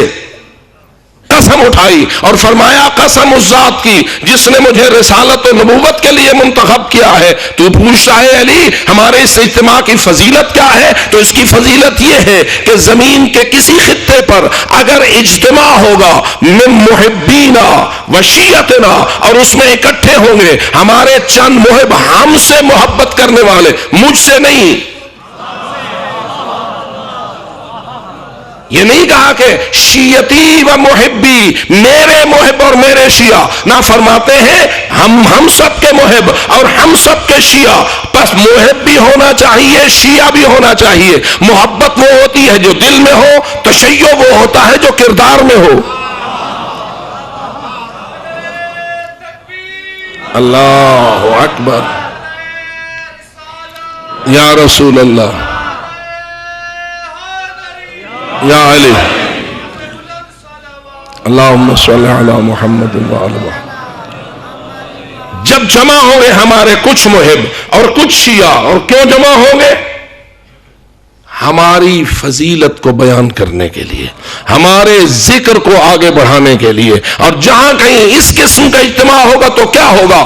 قسم اٹھائی اور فرمایا قسم اس ذات کی جس نے مجھے رسالت و نبوت کے لیے منتخب کیا ہے۔ تو پوچھتا ہے علی ہمارے اس اجتماع کی فضیلت کیا ہے؟ تو اس کی فضیلت یہ ہے کہ زمین کے کسی خطے پر اگر اجتماع ہوگا من محبینا و شیعتنا اور اس میں اکٹھے ہوں گے ہمارے چند محب، ہم سے محبت کرنے والے، مجھ سے نہیں۔ یہ نہیں کہا کہ شیعتی و محبی، میرے محب اور میرے شیعہ، نہ فرماتے ہیں ہم سب کے محب اور ہم سب کے شیعہ۔ بس محب بھی ہونا چاہیے، شیعہ بھی ہونا چاہیے۔ محبت وہ ہوتی ہے جو دل میں ہو، تشیع وہ ہوتا ہے جو کردار میں ہو۔ اللہ اکبر، یا رسول اللہ، یا علی، اللہم صلی علی محمد وعلی محمد۔ جب جمع ہوں گے ہمارے کچھ محب اور کچھ شیعہ، اور کیوں جمع ہوں گے؟ ہماری فضیلت کو بیان کرنے کے لیے، ہمارے ذکر کو آگے بڑھانے کے لیے۔ اور جہاں کہیں اس قسم کا اجتماع ہوگا تو کیا ہوگا؟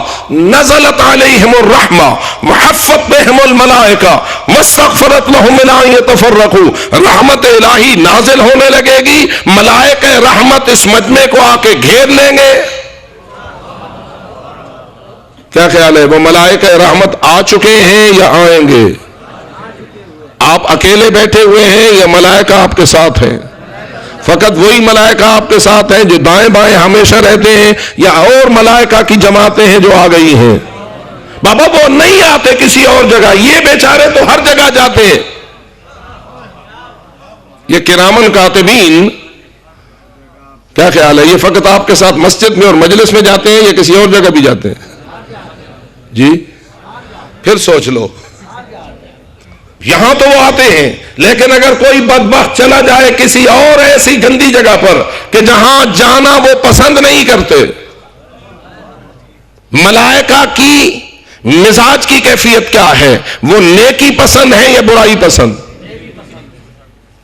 نزلت علیہم الرحمہ وحفت بہم الملائکہ واستغفرت لہم من ان یتفرقوا۔ رحمت الہی نازل ہونے لگے گی، ملائکہ رحمت اس مجمع کو آ کے گھیر لیں گے۔ کیا خیال ہے؟ وہ ملائکہ رحمت آ چکے ہیں یا آئیں گے؟ آپ اکیلے بیٹھے ہوئے ہیں یا ملائکہ آپ کے ساتھ ہیں؟ فقط وہی ملائکہ آپ کے ساتھ ہیں جو دائیں بائیں ہمیشہ رہتے ہیں، یا اور ملائکہ کی جماعتیں ہیں جو آ گئی ہیں؟ بابا وہ نہیں آتے کسی اور جگہ، یہ بیچارے تو ہر جگہ جاتے ہیں۔ یہ کرامن کاتبین، کیا خیال ہے؟ یہ فقط آپ کے ساتھ مسجد میں اور مجلس میں جاتے ہیں یا کسی اور جگہ بھی جاتے ہیں؟ جی پھر سوچ لو۔ یہاں تو وہ آتے ہیں، لیکن اگر کوئی بدبخت چلا جائے کسی اور ایسی گندی جگہ پر کہ جہاں جانا وہ پسند نہیں کرتے، ملائکہ کی مزاج کی کیفیت کیا ہے؟ وہ نیکی پسند ہے یا برائی پسند؟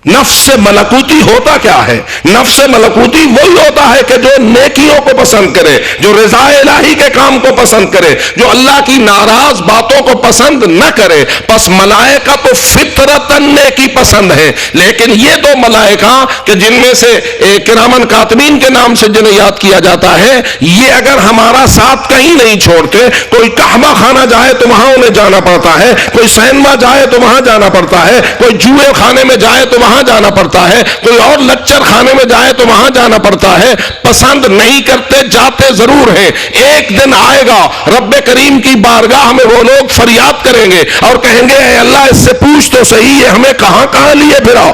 نفس ملکوتی ہوتا کیا ہے؟ نفس ملکوتی وہی ہوتا ہے کہ جو نیکیوں کو پسند کرے، جو رضا الہی کے کام کو پسند کرے، جو اللہ کی ناراض باتوں کو پسند نہ کرے۔ پس ملائکہ تو فطرتاً نیکی پسند ہے، لیکن یہ دو ملائکہ کہ جن میں سے کرامن کاتبین کے نام سے جنہیں یاد کیا جاتا ہے، یہ اگر ہمارا ساتھ کہیں نہیں چھوڑتے، کوئی قہوہ خانہ جائے تو وہاں انہیں جانا پڑتا ہے، کوئی سینما جائے تو وہاں جانا پڑتا ہے، کوئی جوئے خانے میں جائے تو وہاں جانا پڑتا ہے، کوئی اور لچر خانے میں جائے تو وہاں جانا پڑتا ہے۔ پسند نہیں کرتے، جاتے ضرور ہیں۔ ایک دن آئے گا رب کریم کی بارگاہ میں وہ لوگ فریاد کریں گے اور کہیں گے اے اللہ اس سے پوچھ تو صحیح ہے ہمیں کہاں کہاں لیے پھرا۔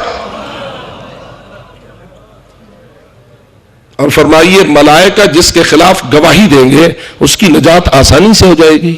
اور فرمائیے ملائکہ جس کے خلاف گواہی دیں گے اس کی نجات آسانی سے ہو جائے گی۔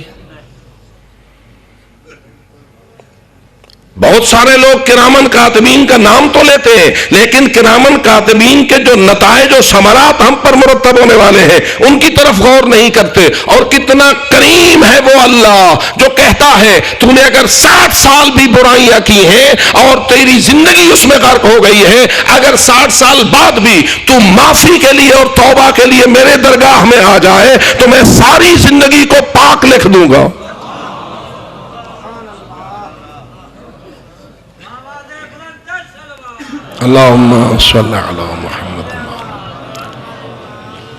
بہت سارے لوگ کرامن کاتبین کا نام تو لیتے ہیں، لیکن کرامن کاتبین کے جو نتائج و ثمرات ہم پر مرتب ہونے والے ہیں ان کی طرف غور نہیں کرتے۔ اور کتنا کریم ہے وہ اللہ جو کہتا ہے تو نے اگر 60 سال بھی برائیاں کی ہیں اور تیری زندگی اس میں غرق ہو گئی ہے، اگر 60 سال بعد بھی تو معافی کے لیے اور توبہ کے لیے میرے درگاہ میں آ جائے تو میں ساری زندگی کو پاک لکھ دوں گا۔ اللہم صلی علی محمد۔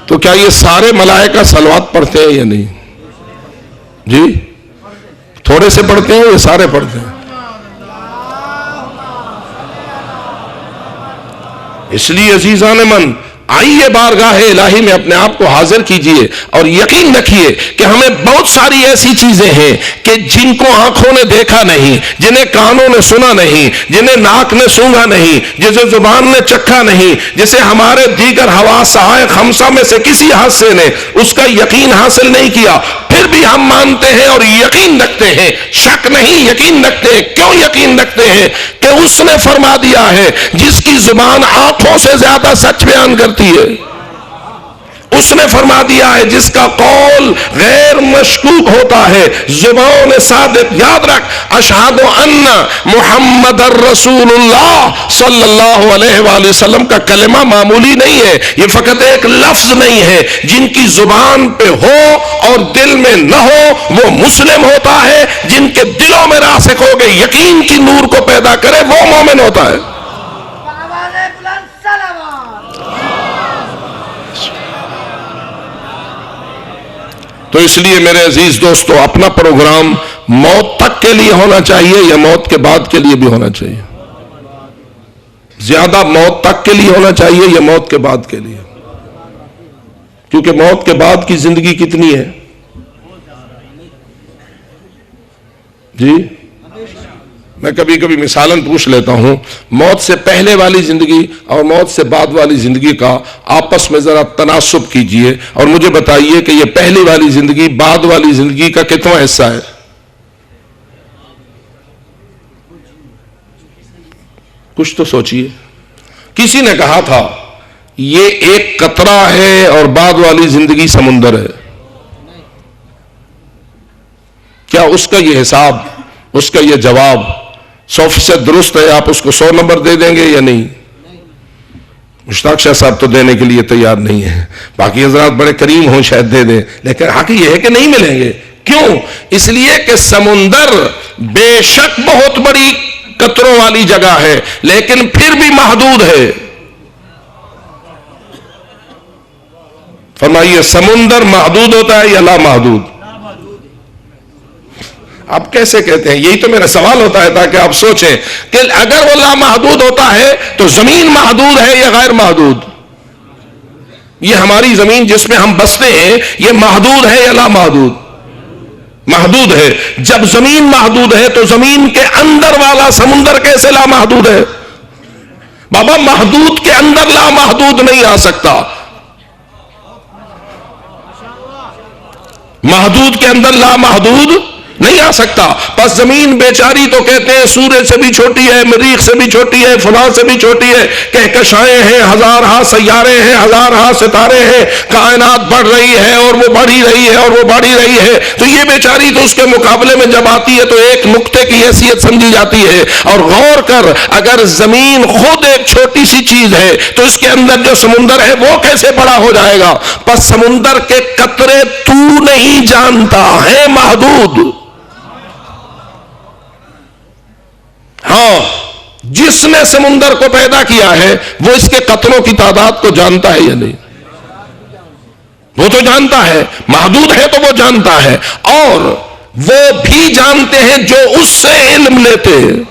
تو کیا یہ سارے ملائکہ صلوات پڑھتے ہیں یا نہیں؟ جی تھوڑے سے پڑھتے ہیں یا سارے پڑھتے ہیں؟ اس لیے عزیزان من، آئیے بارگاہ الہی میں اپنے آپ کو حاضر کیجئے اور یقین رکھیے کہ ہمیں بہت ساری ایسی چیزیں ہیں کہ جن کو آنکھوں نے دیکھا نہیں، جنہیں کانوں نے سنا نہیں، جنہیں ناک نے سونگا نہیں، جسے زبان نے چکھا نہیں، جسے ہمارے دیگر حواس خمسہ میں سے کسی حادثے نے اس کا یقین حاصل نہیں کیا، پھر بھی ہم مانتے ہیں اور یقین رکھتے ہیں، شک نہیں، یقین رکھتے ہیں۔ کیوں یقین رکھتے ہیں؟ کہ اس نے فرما دیا ہے جس کی زبان آنکھوں سے زیادہ سچ بیان کرتی ہے، اس نے فرما دیا ہے جس کا قول غیر مشکوک ہوتا ہے، زبان صادق۔ یاد رکھ، اشہد ان محمد الرسول اللہ صلی اللہ علیہ وآلہ وسلم کا کلمہ معمولی نہیں ہے، یہ فقط ایک لفظ نہیں ہے۔ جن کی زبان پہ ہو اور دل میں نہ ہو وہ مسلم ہوتا ہے، جن کے دلوں میں راسخ ہو گئے یقین کی نور کو پیدا کرے وہ مومن ہوتا ہے۔ آواز بلند سلامات۔ تو اس لیے میرے عزیز دوستو، اپنا پروگرام موت تک کے لیے ہونا چاہیے یا موت کے بعد کے لیے بھی ہونا چاہیے؟ زیادہ موت تک کے لیے ہونا چاہیے یا موت کے بعد کے لیے؟ کیونکہ موت کے بعد کی زندگی کتنی ہے؟ جی میں کبھی کبھی مثالاً پوچھ لیتا ہوں، موت سے پہلے والی زندگی اور موت سے بعد والی زندگی کا آپس میں ذرا تناسب کیجئے اور مجھے بتائیے کہ یہ پہلی والی زندگی بعد والی زندگی کا کتنا حصہ ہے؟ کچھ تو سوچئے۔ کسی نے کہا تھا یہ ایک قطرہ ہے اور بعد والی زندگی سمندر ہے۔ کیا اس کا یہ حساب، اس کا یہ جواب 100% درست ہے؟ آپ اس کو 100 نمبر دے دیں گے یا نہیں؟ مشتاق شاہ صاحب تو دینے کے لیے تیار نہیں ہیں، باقی حضرات بڑے کریم ہوں شاید دے دیں، لیکن حق یہ ہے کہ نہیں ملیں گے۔ کیوں؟ اس لیے کہ سمندر بے شک بہت بڑی قطروں والی جگہ ہے لیکن پھر بھی محدود ہے۔ فرمائیے، سمندر محدود ہوتا ہے یا لا محدود؟ آپ کیسے کہتے ہیں؟ یہی تو میرا سوال ہوتا ہے تاکہ آپ سوچیں کہ اگر وہ لامحدود ہوتا ہے تو زمین محدود ہے یا غیر محدود؟ یہ ہماری زمین جس میں ہم بستے ہیں یہ محدود ہے یا لامحدود؟ محدود ہے۔ جب زمین محدود ہے تو زمین کے اندر والا سمندر کیسے لامحدود ہے؟ بابا محدود کے اندر لامحدود نہیں آ سکتا، محدود کے اندر لامحدود نہیں آ سکتا۔ بس زمین بیچاری تو کہتے ہیں سورج سے بھی چھوٹی ہے، مریخ سے بھی چھوٹی ہے، فلاں سے بھی چھوٹی ہے، کہکشائیں ہیں، ہزارہا سیارے ہیں، ہزارہا ستارے ہیں، کائنات بڑھ رہی ہے اور وہ بڑھی رہی ہے اور وہ بڑھی رہی ہے، تو یہ بیچاری تو اس کے مقابلے میں جب آتی ہے تو ایک نقطے کی حیثیت سمجھی جاتی ہے۔ اور غور کر، اگر زمین خود ایک چھوٹی سی چیز ہے تو اس کے اندر جو سمندر ہے وہ کیسے بڑا ہو جائے گا؟ بس سمندر کے قطرے تو نہیں جانتا ہے محدود۔ ہاں، جس نے سمندر کو پیدا کیا ہے وہ اس کے قطروں کی تعداد کو جانتا ہے یا نہیں؟ وہ تو جانتا ہے، محدود ہے تو وہ جانتا ہے، اور وہ بھی جانتے ہیں جو اس سے علم لیتے ہیں۔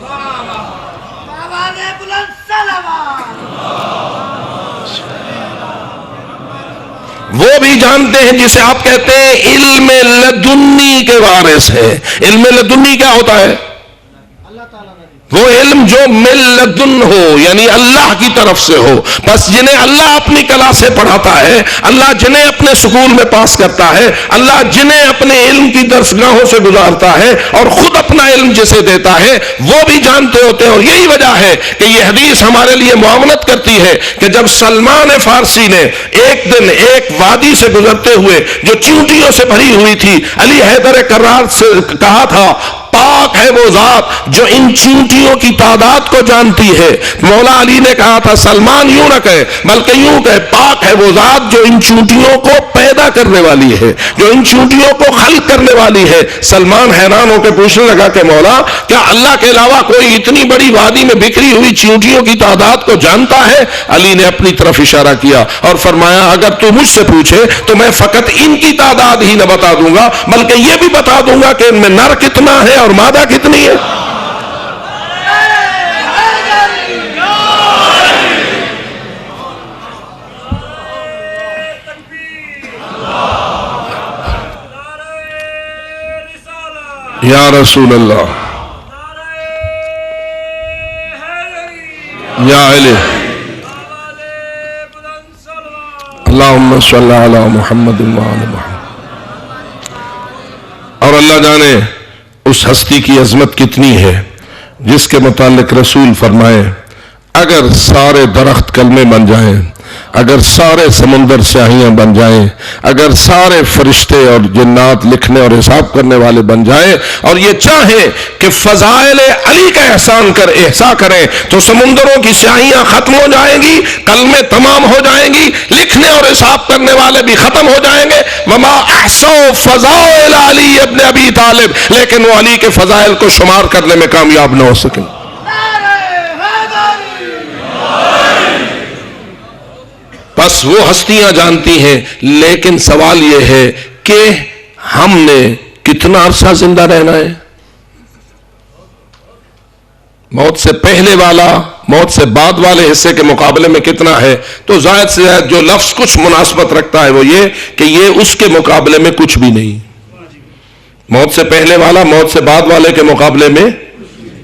آواز بلند سلامات۔ وہ بھی جانتے ہیں جسے آپ کہتے ہیں علم لدنی کے وارث ہیں۔ علم لدنی کیا ہوتا ہے؟ وہ علم جو من لدن ہو، یعنی اللہ کی طرف سے ہو۔ بس جنہیں اللہ اپنی کلا سے پڑھاتا ہے، اللہ جنہیں اپنے سکول میں پاس کرتا ہے، اللہ جنہیں اپنے علم کی درسگاہوں سے گزارتا ہے اور خود اپنا علم جسے دیتا ہے وہ بھی جانتے ہوتے ہیں۔ اور یہی وجہ ہے کہ یہ حدیث ہمارے لیے معاونت کرتی ہے کہ جب سلمان فارسی نے ایک دن ایک وادی سے گزرتے ہوئے جو چیونٹیوں سے بھری ہوئی تھی، علی حیدر کرار سے کہا تھا پاک ہے وہ ذات جو ان چیونٹیوں کی تعداد کو جانتی ہے۔ مولا علی نے کہا تھا سلمان یوں نہ کہے بلکہ یوں کہے پاک ہے وہ ذات جو ان چیونٹیوں کو پیدا کرنے والی ہے، جو ان چیونٹیوں کو خلق کرنے والی ہے۔ سلمان حیران ہو کے پوچھنے لگا کہ مولا کیا اللہ کے علاوہ کوئی اتنی بڑی وادی میں بکھری ہوئی چیونٹیوں کی تعداد کو جانتا ہے؟ علی نے اپنی طرف اشارہ کیا اور فرمایا اگر تو مجھ سے پوچھے تو میں فقط ان کی تعداد ہی نہ بتا دوں گا بلکہ یہ بھی بتا دوں گا کہ ان میں نر کتنا ہے اور مادہ کتنی ہے۔ یا رسول اللہ یا علی اللہم صلی علی محمد وعلی محمد. اور اللہ جانے اس ہستی کی عظمت کتنی ہے جس کے متعلق رسول فرمائے اگر سارے درخت کلمے بن جائیں، اگر سارے سمندر سیاہیاں بن جائیں، اگر سارے فرشتے اور جنات لکھنے اور حساب کرنے والے بن جائیں اور یہ چاہیں کہ فضائل علی کا احسان کریں تو سمندروں کی سیاہیاں ختم ہو جائیں گی، کلمے تمام ہو جائیں گی، لکھنے اور حساب کرنے والے بھی ختم ہو جائیں گے. وما احصوا فضائل علی ابن ابی طالب، لیکن وہ علی کے فضائل کو شمار کرنے میں کامیاب نہ ہو سکیں. بس وہ ہستیاں جانتی ہیں، لیکن سوال یہ ہے کہ ہم نے کتنا عرصہ زندہ رہنا ہے؟ موت سے پہلے والا موت سے بعد والے حصے کے مقابلے میں کتنا ہے؟ تو زائد سے زائد جو لفظ کچھ مناسبت رکھتا ہے وہ یہ کہ یہ اس کے مقابلے میں کچھ بھی نہیں. موت سے پہلے والا موت سے بعد والے کے مقابلے میں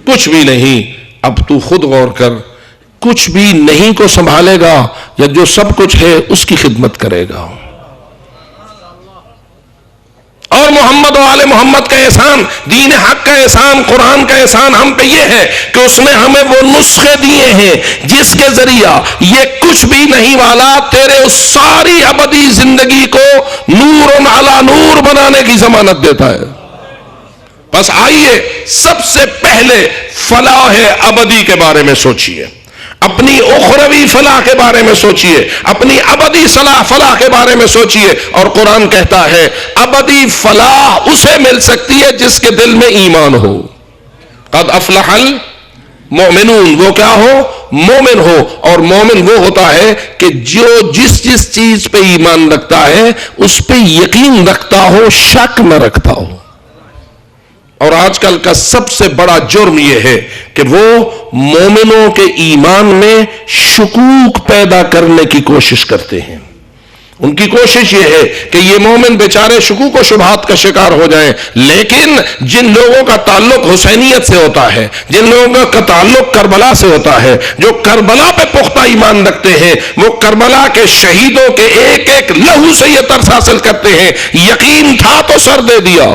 کچھ بھی نہیں. اب تو خود غور کر، کچھ بھی نہیں کو سنبھالے گا یا جو سب کچھ ہے اس کی خدمت کرے گا؟ اور محمد و آل محمد کا احسان، دین حق کا احسان، قرآن کا احسان ہم پہ یہ ہے کہ اس نے ہمیں وہ نسخے دیے ہیں جس کے ذریعہ یہ کچھ بھی نہیں والا تیرے اس ساری ابدی زندگی کو نور علی نور بنانے کی ضمانت دیتا ہے. بس آئیے سب سے پہلے فلاح ابدی کے بارے میں سوچئے، اپنی اخروی فلاح کے بارے میں سوچئے، اپنی ابدی فلاح کے بارے میں سوچئے. اور قرآن کہتا ہے ابدی فلاح اسے مل سکتی ہے جس کے دل میں ایمان ہو. قد افلح المؤمنون، وہ کیا ہو؟ مومن ہو. اور مومن وہ ہوتا ہے کہ جو جس چیز پہ ایمان رکھتا ہے اس پہ یقین رکھتا ہو، شک نہ رکھتا ہو. اور آج کل کا سب سے بڑا جرم یہ ہے کہ وہ مومنوں کے ایمان میں شکوک پیدا کرنے کی کوشش کرتے ہیں. ان کی کوشش یہ ہے کہ یہ مومن بیچارے شکوک و شبہات کا شکار ہو جائیں. لیکن جن لوگوں کا تعلق حسینیت سے ہوتا ہے، جن لوگوں کا تعلق کربلا سے ہوتا ہے، جو کربلا پہ پختہ ایمان رکھتے ہیں، وہ کربلا کے شہیدوں کے ایک ایک لہو سے یہ ترس حاصل کرتے ہیں یقین تھا تو سر دے دیا.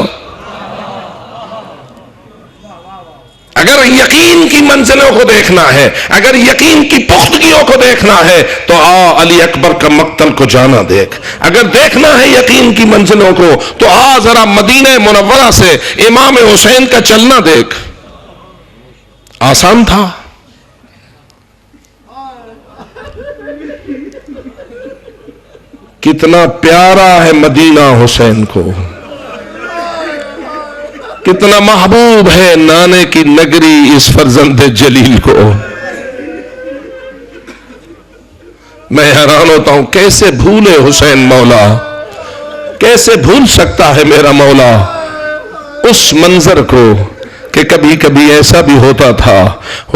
اگر یقین کی منزلوں کو دیکھنا ہے، اگر یقین کی پختگیوں کو دیکھنا ہے تو آ علی اکبر کا مقتل کو جانا دیکھ. اگر دیکھنا ہے یقین کی منزلوں کو تو آ ذرا مدینہ منورہ سے امام حسین کا چلنا دیکھ. آسان تھا؟ کتنا پیارا ہے مدینہ حسین کو، کتنا محبوب ہے نانے کی نگری اس فرزند جلیل کو. میں حیران ہوتا ہوں کیسے بھولے حسین مولا، کیسے بھول سکتا ہے میرا مولا اس منظر کو کہ کبھی کبھی ایسا بھی ہوتا تھا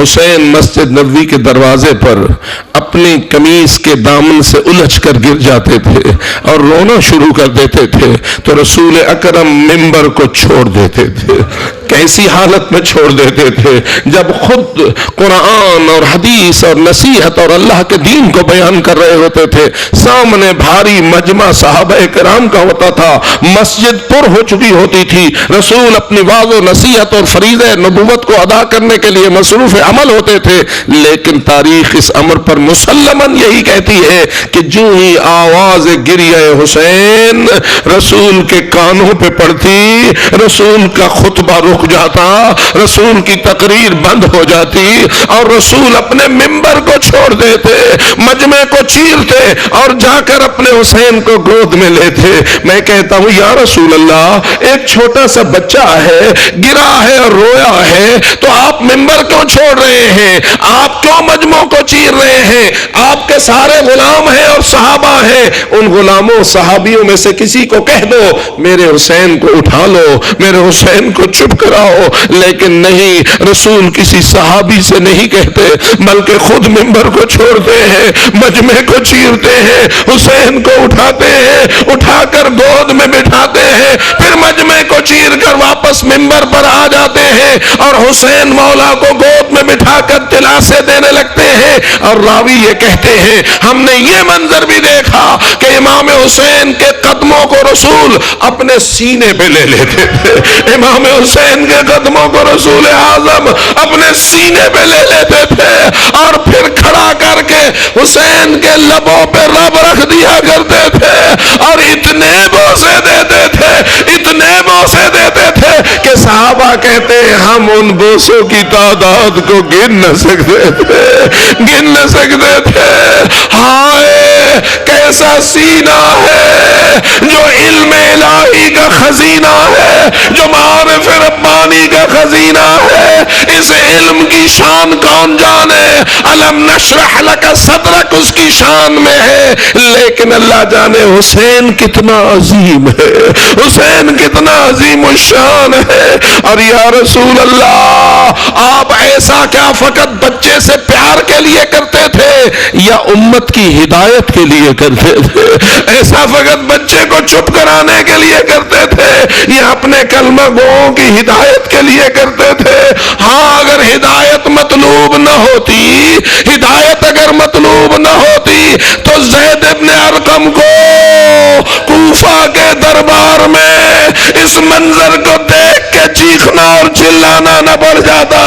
حسین مسجد نبوی کے دروازے پر اپنی قمیص کے دامن سے الجھ کر گر جاتے تھے اور رونا شروع کر دیتے تھے تو رسول اکرم منبر کو چھوڑ دیتے تھے. کیسی حالت میں چھوڑ دیتے تھے جب خود قرآن اور حدیث اور نصیحت اور اللہ کے دین کو بیان کر رہے ہوتے تھے. سامنے بھاری مجمع صحابہ کرام کا ہوتا تھا، مسجد پر ہو چکی ہوتی تھی، رسول اپنی واضح و نصیحت اور فریضہ نبوت کو ادا کرنے کے لیے مصروف عمل ہوتے تھے. لیکن تاریخ اس امر پر مسلماً یہی کہتی ہے کہ جو ہی آواز گریہ حسین رسول کے کانوں پہ پڑتی، رسول کا خطبہ رک جاتا، رسول کی تقریر بند ہو جاتی اور رسول اپنے منبر کو چھوڑ دیتے، مجمع کو چیرتے اور جا کر اپنے حسین کو گود میں لیتے. میں کہتا ہوں یا رسول اللہ، ایک چھوٹا سا بچہ ہے، گرا ہے اور رویا ہے، تو آپ منبر کیوں چھوڑ رہے ہیں؟ آپ کیوں مجمع کو چیر رہے ہیں؟ آپ کے سارے غلام ہیں اور صحابہ ہیں، ان غلاموں صحابیوں میں سے کسی کو کہہ دو میرے حسین کو اٹھا لو، میرے حسین کو چپ کر رہو، لیکن نہیں، رسول کسی صحابی سے نہیں کہتے بلکہ خود منبر کو چھوڑتے ہیں، مجمع کو چیرتے ہیں، حسین کو اٹھاتے ہیں، اٹھا کر گود میں بٹھاتے ہیں، پھر مجمع کو چیر کر واپس منبر پر آ جاتے ہیں اور حسین مولا کو گود میں بٹھا کر دلاسے دینے لگتے ہیں۔ اور راوی یہ کہتے ہیں ہم نے یہ منظر بھی دیکھا کہ امام حسین کے قدموں کو رسول اپنے سینے پہ لے لیتے تھے، امام حسین کے قدموں کو رسول اعظم اپنے سینے پہ لے لیتے تھے اور پھر کھڑا کر کے حسین کے لبوں پہ رب رکھ دیا کرتے تھے اور اتنے بوسے دیتے تھے، اتنے بوسے دیتے تھے کہ صحابہ کہتے ہیں ہم ان بوسوں کی تعداد کو گن نہ سکتے تھے، گن نہ سکتے تھے۔ ہائے کیسا سینہ ہے جو علم الہی کا خزینہ ہے، جو معارف ربانی کا خزینہ ہے، اس علم کی شان کون جانے، علم نشرح لک صدرک اس کی شان میں ہے، لیکن اللہ جانے حسین کتنا عظیم ہے، حسین کتنا عظیم الشان ہے۔ اور یا رسول اللہ آپ ایسا کیا فقط بچے سے پیار کے لیے کرتے تھے یا امت کی ہدایت کے لیے کرتے تھے؟ ایسا فقط بچے کو چپ کرانے کے لیے کرتے تھے یا اپنے کلمہ گوؤں کی ہدایت کے لیے کرتے تھے؟ ہاں اگر ہدایت مطلوب نہ ہوتی، ہدایت اگر مطلوب نہ ہوتی تو زید ابن ارقم کو کوفہ کے دربار میں اس منظر کو دیکھ کے چیخنا اور چلانا نہ پڑ جاتا۔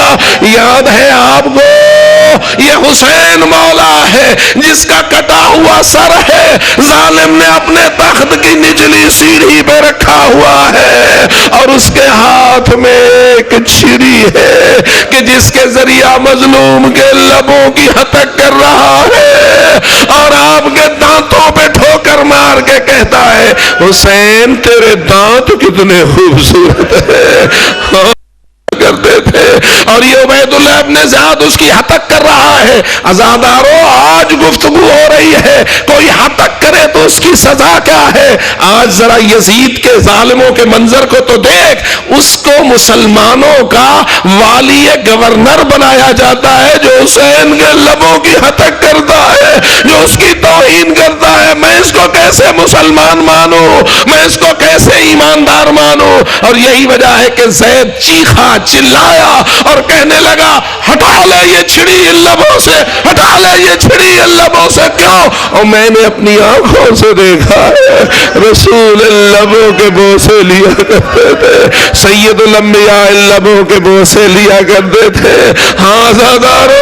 یاد ہے آپ کو یہ حسین مولا ہے جس کا کٹا ہوا سر ہے، ظالم نے اپنے تخت کی نچلی سیڑھی پہ رکھا ہوا ہے اور اس کے ہاتھ میں ایک چھری ہے کہ جس کے ذریعہ مظلوم کے لبوں کی ہتک کر رہا ہے اور آپ کے دانتوں پہ ٹھوکر مار کے کہتا ہے حسین تیرے دانت کتنے خوبصورت ہیں کرتے تھے۔ اور یہ عبید اللہ ابن زیاد اس کی ہتک کر رہا ہے۔ عزادارو آج گفتگو ہو رہی ہے، کوئی ہتک کرے تو اس کی سزا کیا ہے؟ آج ذرا یزید کے ظالموں کے منظر کو تو دیکھ، اس کو مسلمانوں کا والی گورنر بنایا جاتا ہے جو حسین کے لبوں کی ہتک کرتا ہے، جو اس کی توہین کرتا ہے۔ میں اس کو کیسے مسلمان مانوں، میں اس کو کیسے ایماندار مانوں؟ اور یہی وجہ ہے کہ زید چیخا چلایا اور کہنے لگا ہٹا لے یہ چھڑی ان لبوں سے، ہٹا لے یہ چھڑی ان لبوں سے۔ کیوں؟ اور میں نے اپنی آنکھوں سے دیکھا ہے رسول لبوں کے بوسے لیا کرتے تھے، سید الانبیاء لبوں کے بوسے لیا کرتے تھے۔ ہاں زادارو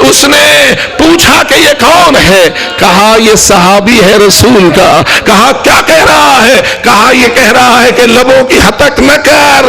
اس نے پوچھا کہ یہ کون ہے؟ کہا یہ صحابی ہے رسول کا۔ کہا کیا کہہ رہا ہے؟ کہا یہ کہہ رہا ہے کہ لبوں کی ہتک نہ کر۔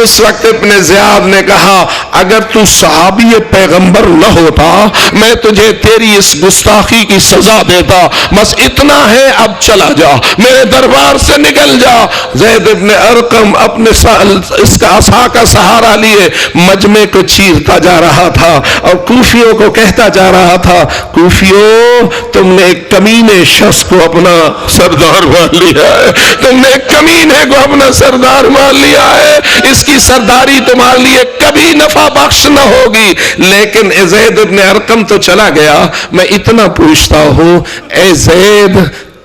اس وقت ابن زیاد نے کہا اگر تو صحابی پیغمبر نہ ہوتا میں تجھے تیری اس گستاخی کی سزا دیتا، بس اتنا ہے اب چلا جا، میرے دربار سے نکل جا۔ زید ابن ارقم اپنے اس کا عصا کا سہارا لیے مجمع کو چیرتا جا رہا تھا اور کوفیوں کو کہتا جا رہا تھا کوفیوں تم نے ایک کمینے شخص کو اپنا سردار مان لیا ہے، تم نے ایک کمینے کو اپنا سردار مان لیا ہے، اس کی سرداری تمہارے لیے کبھی نفع بخش نہ ہوگی۔ لیکن زید ابن ارقم تو چلا گیا، میں اتنا پوچھتا ہوں اے زید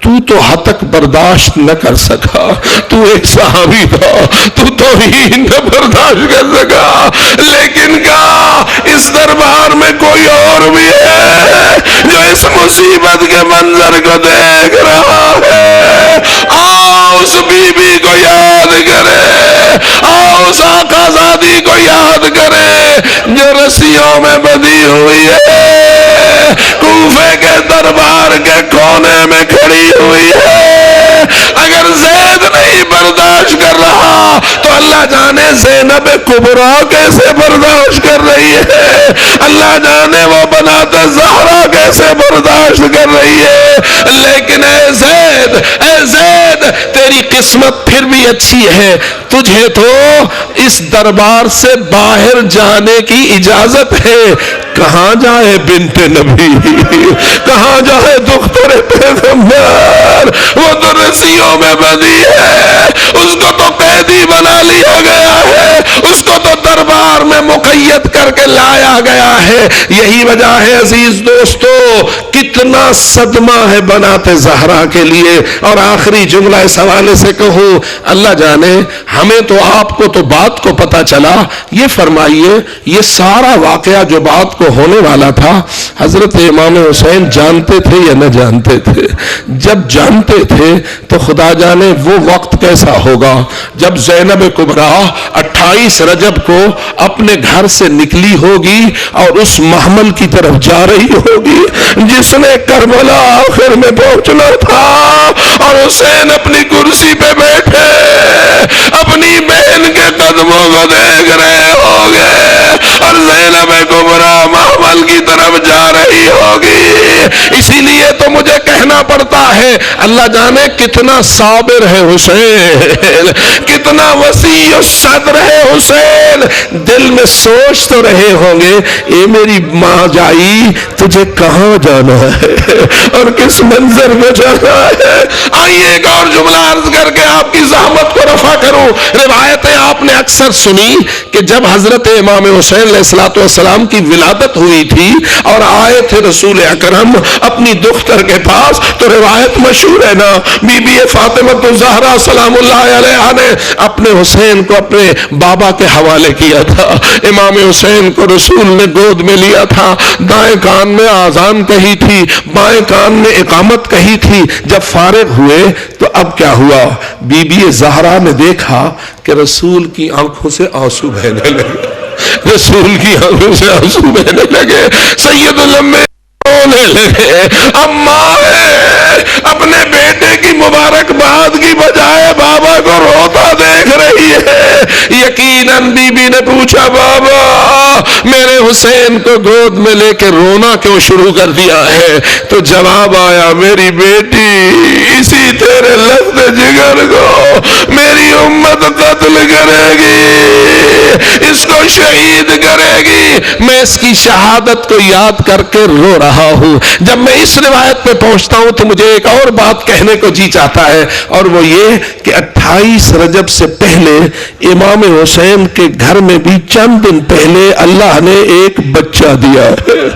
تو ہتک برداشت نہ کر سکا، تو ایک صحابی تھا، تو توہین نہ برداشت کر سکا، لیکن کہا اس دربار میں کوئی اور بھی ہے جو اس مصیبت کے منظر کو دیکھ رہا ہے، آؤ اس بی بی کو یاد کرے، آؤ اس آقا زادی کو یاد کرے جو رسیوں میں بندھی ہوئی ہے، کوفے کے دربار کے کونے میں کھڑی ہوئی ہے۔ اگر زید نہیں برداشت کر رہا تو اللہ جانے زینب کبریٰ کیسے برداشت کر رہی ہے، اللہ جانے وہ بنات زہرا کیسے برداشت کر رہی ہے۔ لیکن اے زید تیری قسمت پھر بھی اچھی ہے، تجھے تو اس دربار سے باہر جانے کی اجازت ہے۔ کہاں جائے بنت نبی، کہاں جائے دختر پیغمبر، وہ تو رسیوں میں بندھی ہے، اس کو تو قیدی بنا لیا گیا ہے، اس کو تو دربار میں مقید کر کے لایا گیا ہے. یہی وجہ ہے عزیز دوستو کتنا صدمہ ہے بنات زہرا کے لیے. اور آخری جملہ اس حوالے سے کہوں, اللہ جانے ہمیں تو آپ کو تو بات کو پتا چلا, یہ فرمائیے یہ سارا واقعہ جو بات کو ہونے والا تھا حضرت امام حسین جانتے تھے یا نہ جانتے تھے؟ جب جانتے تھے تو خدا جانے وہ وقت کیسا ہوگا جب زینب کبریٰ 28 رجب کو اپنے گھر سے نکلی ہوگی اور اس محمل کی طرف جا رہی ہوگی جس نے کربلا آخر میں پہنچنا تھا, اور حسین اپنی کرسی پہ بیٹھے اپنی بہن کے قدموں کو دیکھ رہے ہوگے اور زینب کبریٰ محمل کی طرف جا رہی ہوگی. اسی لیے تو مجھے کہنا پڑتا ہے اللہ جانے کتنا صابر ہے حسین, کتنا وسیع الصدر ہے حسین. دل میں سوچ تو رہے ہوں گے اے میری ماں جائی تجھے کہاں جانا ہے اور کس منظر میں جانا ہے. آئیے ایک اور جملہ عرض کر کے آپ کی زحمت کو رفع کروں. روایتیں آپ نے اکثر سنی کہ جب حضرت امام حسین علیہ السلام کی ولادت ہوئی تھی اور آئے تھے رسول اکرم اپنی دختر کے پاس, تو روایت مشہور ہے نا, بی بی فاطمہ الزہرا سلام اللہ علیہا نے اپنے حسین کو اپنے بابا کے حوالے کیا تھا. امام حسین کو رسول نے گود میں لیا تھا, دائیں کان میں آذان کہی تھی, بائیں کان میں اقامت کہی تھی. جب فارغ ہوئے تو اب کیا ہوا, بی بی زہرا نے دیکھا کہ رسول کی آنکھوں سے آنسو بہنے لگے, رسول کی آنکھوں سے آنسو بہنے لگے. سید الامے رونے لگے. اماں اپنے بیٹے کی مبارکباد کی بجائے بابا کو روتا دیکھ رہی ہے. یقیناً بی بی نے پوچھا بابا میرے حسین کو گود میں لے کے رونا کیوں شروع کر دیا ہے؟ تو جواب آیا میری بیٹی اسی تیرے لفظ جگر کو میری امت قتل کرے گی, اس کو شہید کرے گی. میں اس کی شہادت کو یاد کر کے رو رہا ہوں. جب میں اس روایت پہ پہنچتا ہوں تو مجھے ایک اور بات کہنے کو جی چاہتا ہے, اور وہ یہ کہ 28 رجب سے پہلے امام حسین کے گھر میں بھی چند دن پہلے اللہ نے ایک بچہ دیا ہے,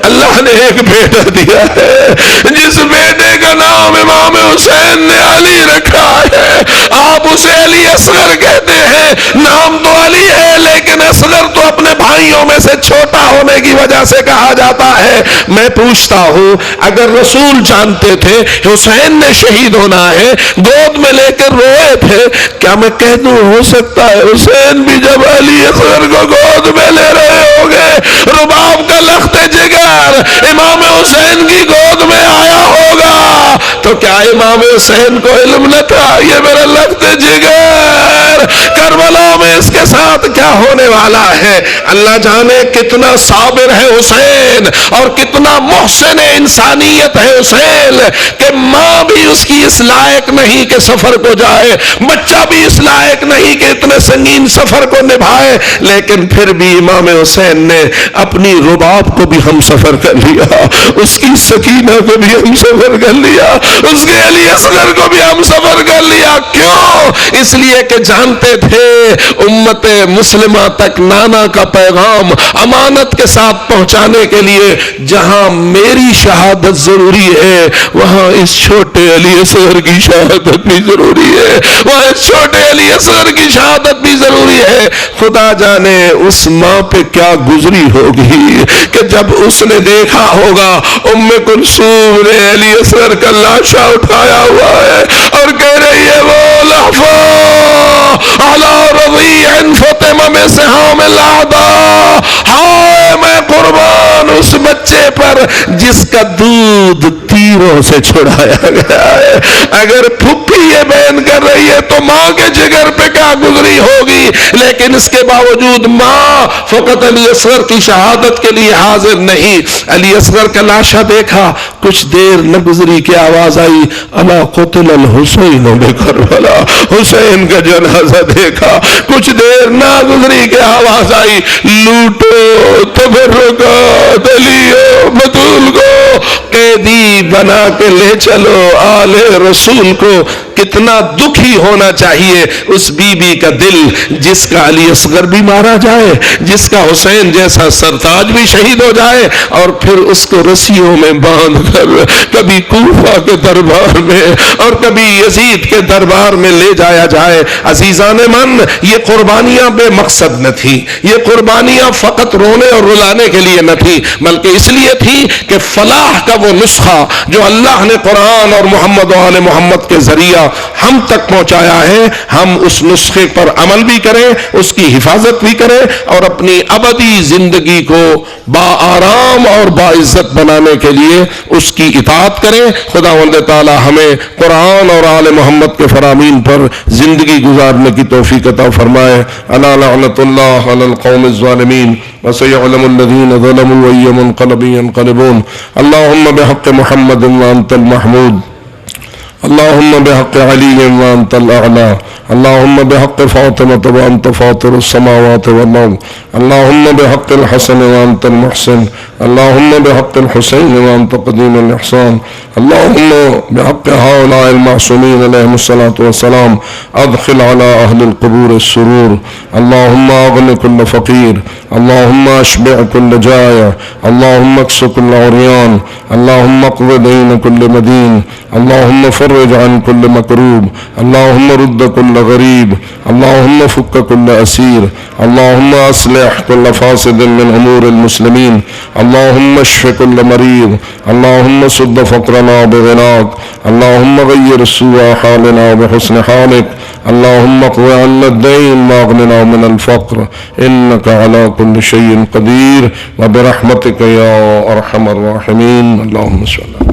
اللہ نے ایک بیٹا دیا ہے جس بیٹے کا نام امام حسین نے علی رکھا ہے. آپ اسے علی اصغر کہتے ہیں, نام تو علی ہے لیکن اصغر تو اپنے بھائیوں میں سے چھوٹا ہونے کی وجہ سے کہا جاتا ہے. میں پوچھتا ہوں اگر رسول جانتے تھے حسین نے شہید ہونا ہے, گود میں لے کر روئے تھے, کیا میں کہہ دوں ہو سکتا ہے حسین بھی جب علی اصغر کو گود میں لے رہے ہوں گے رباب کا لخت جگر امام حسین کی گود میں آیا ہوگا, تو کیا امام حسین کو علم نہ تھا یہ میرا لخت جگر کربلا میں اس کے ساتھ کیا ہونے والا ہے؟ اللہ جانے کتنا صابر ہے حسین اور کتنا محسن انسانیت ہے حسین کہ ماں بھی اس کی اس لائق نہیں کہ سفر کو جائے, بچہ بھی اس لائق نہیں کہ اتنے سنگین سفر کو نبھائے, لیکن پھر بھی امام حسین نے اپنی رباب کو بھی ہم سفر کر لیا, اس کی سکینہ کو بھی ہم سفر کر لیا, اس کے علی اصغر کو بھی ہم سفر کر لیا. کیوں؟ اس لیے کہ جانتے تھے امت مسلمہ تک نانا کا پیغام امانت کے ساتھ پہنچانے کے لیے جہاں میری شہادت ضروری ہے وہاں اس چھوٹے علی اصغر کی شہادت بھی ضروری ہے, وہاں اس چھوٹے علی اصغر کی شہادت بھی ضروری ہے. خدا جانے اس ماں پہ کیا گزری ہوگی کہ جب اس نے دیکھا ہوگا ام کلثوم نے علی اصغر کا لاشا اٹھایا ہوا ہے اور کہہ رہی ہے وہ لحظہ علی رضیع فاطمہ میں سے حامل آدھا, ہائے میں قربان اس بچے پر جس کا دودھ تیروں سے چھڑایا گیا ہے. اگر پھپھی یہ بیان کر رہی ہے تو ماں کے جگر پہ کیا گزری ہوگی, لیکن اس کے باوجود ماں فقط علی اصغر کی شہادت کے لیے حاضر نہیں. علی اصغر کا لاشا دیکھا, کچھ دیر نہ گزری کہ آواز آئی الا قتل الحسین بکربلا, حسین کا جنازہ دیکھا, کچھ دیر نہ گزری کہ آواز آئی لوٹو تبرکات علی بطول کو قیدی بنا کے لے چلو آل رسول کو کہ کتنا دکھی ہونا چاہیے اس بی بی کا دل جس کا علی اصغر بھی مارا جائے، جس کا حسین جیسا سرتاج بھی شہید ہو جائے، اور پھر اس کو رسیوں میں باندھ کر کبھی کوفہ کے دربار میں اور کبھی یزید کے دربار میں لے جایا جائے۔ عزیزان من، یہ قربانیاں بے مقصد نہ تھی، یہ قربانیاں فقط رونے اور رلانے کے لیے نہ تھی، بلکہ اس لیے تھی کہ فلاح کا وہ نسخہ جو اللہ نے قرآن اور محمد و آل محمد کے ذریعہ ہم تک پہنچایا ہے، ہم اس نسخے پر عمل بھی کریں، اس کی حفاظت بھی کریں، اور اپنی ابدی زندگی کو با آرام اور باعزت بنانے کے لیے اس کی اطاعت کریں۔ خداوند تعالی ہمیں قرآن اور آل محمد کے فرامین پر زندگی گزارنے کی توفیق عطا فرمائے۔ الا لعنت اللہ علی القوم الظالمین وسيعلم الذين ظلموا أي منقلب ينقلبون۔ اللهم بحق محمد وأنت المحمود، اللهم بحق علي وأنت الأعلى، اللهم بحق فاطمة وأنت فاطر السماوات والأرض، اللهم بحق الحسن وأنت المحسن، اللهم بحق الحسين وأنت قديم الإحسان، اللهم بحق هؤلاء المعصومين عليهم الصلاة والسلام أدخل على أهل القبور السرور، اللهم أغن كل فقير، اللهم أشبع كل جائع، اللهم اكس كل عريان، اللهم اقض دين كل مدين، اللهم فرج عن كل مكروب، اللهم رد كل غريب، اللهم فك كل أسير، اللهم أصلح كل فاسد من أمور المسلمين، اللهم اشف كل مريض، اللهم سد فقرنا بغناك، اللهم غير سوء حالنا بحسن حالك، اللهم اقض عنا الدين واغننا من الفقر، إنك على كل شيء قدير، وبرحمتك يا أرحم الراحمين. اللهم صل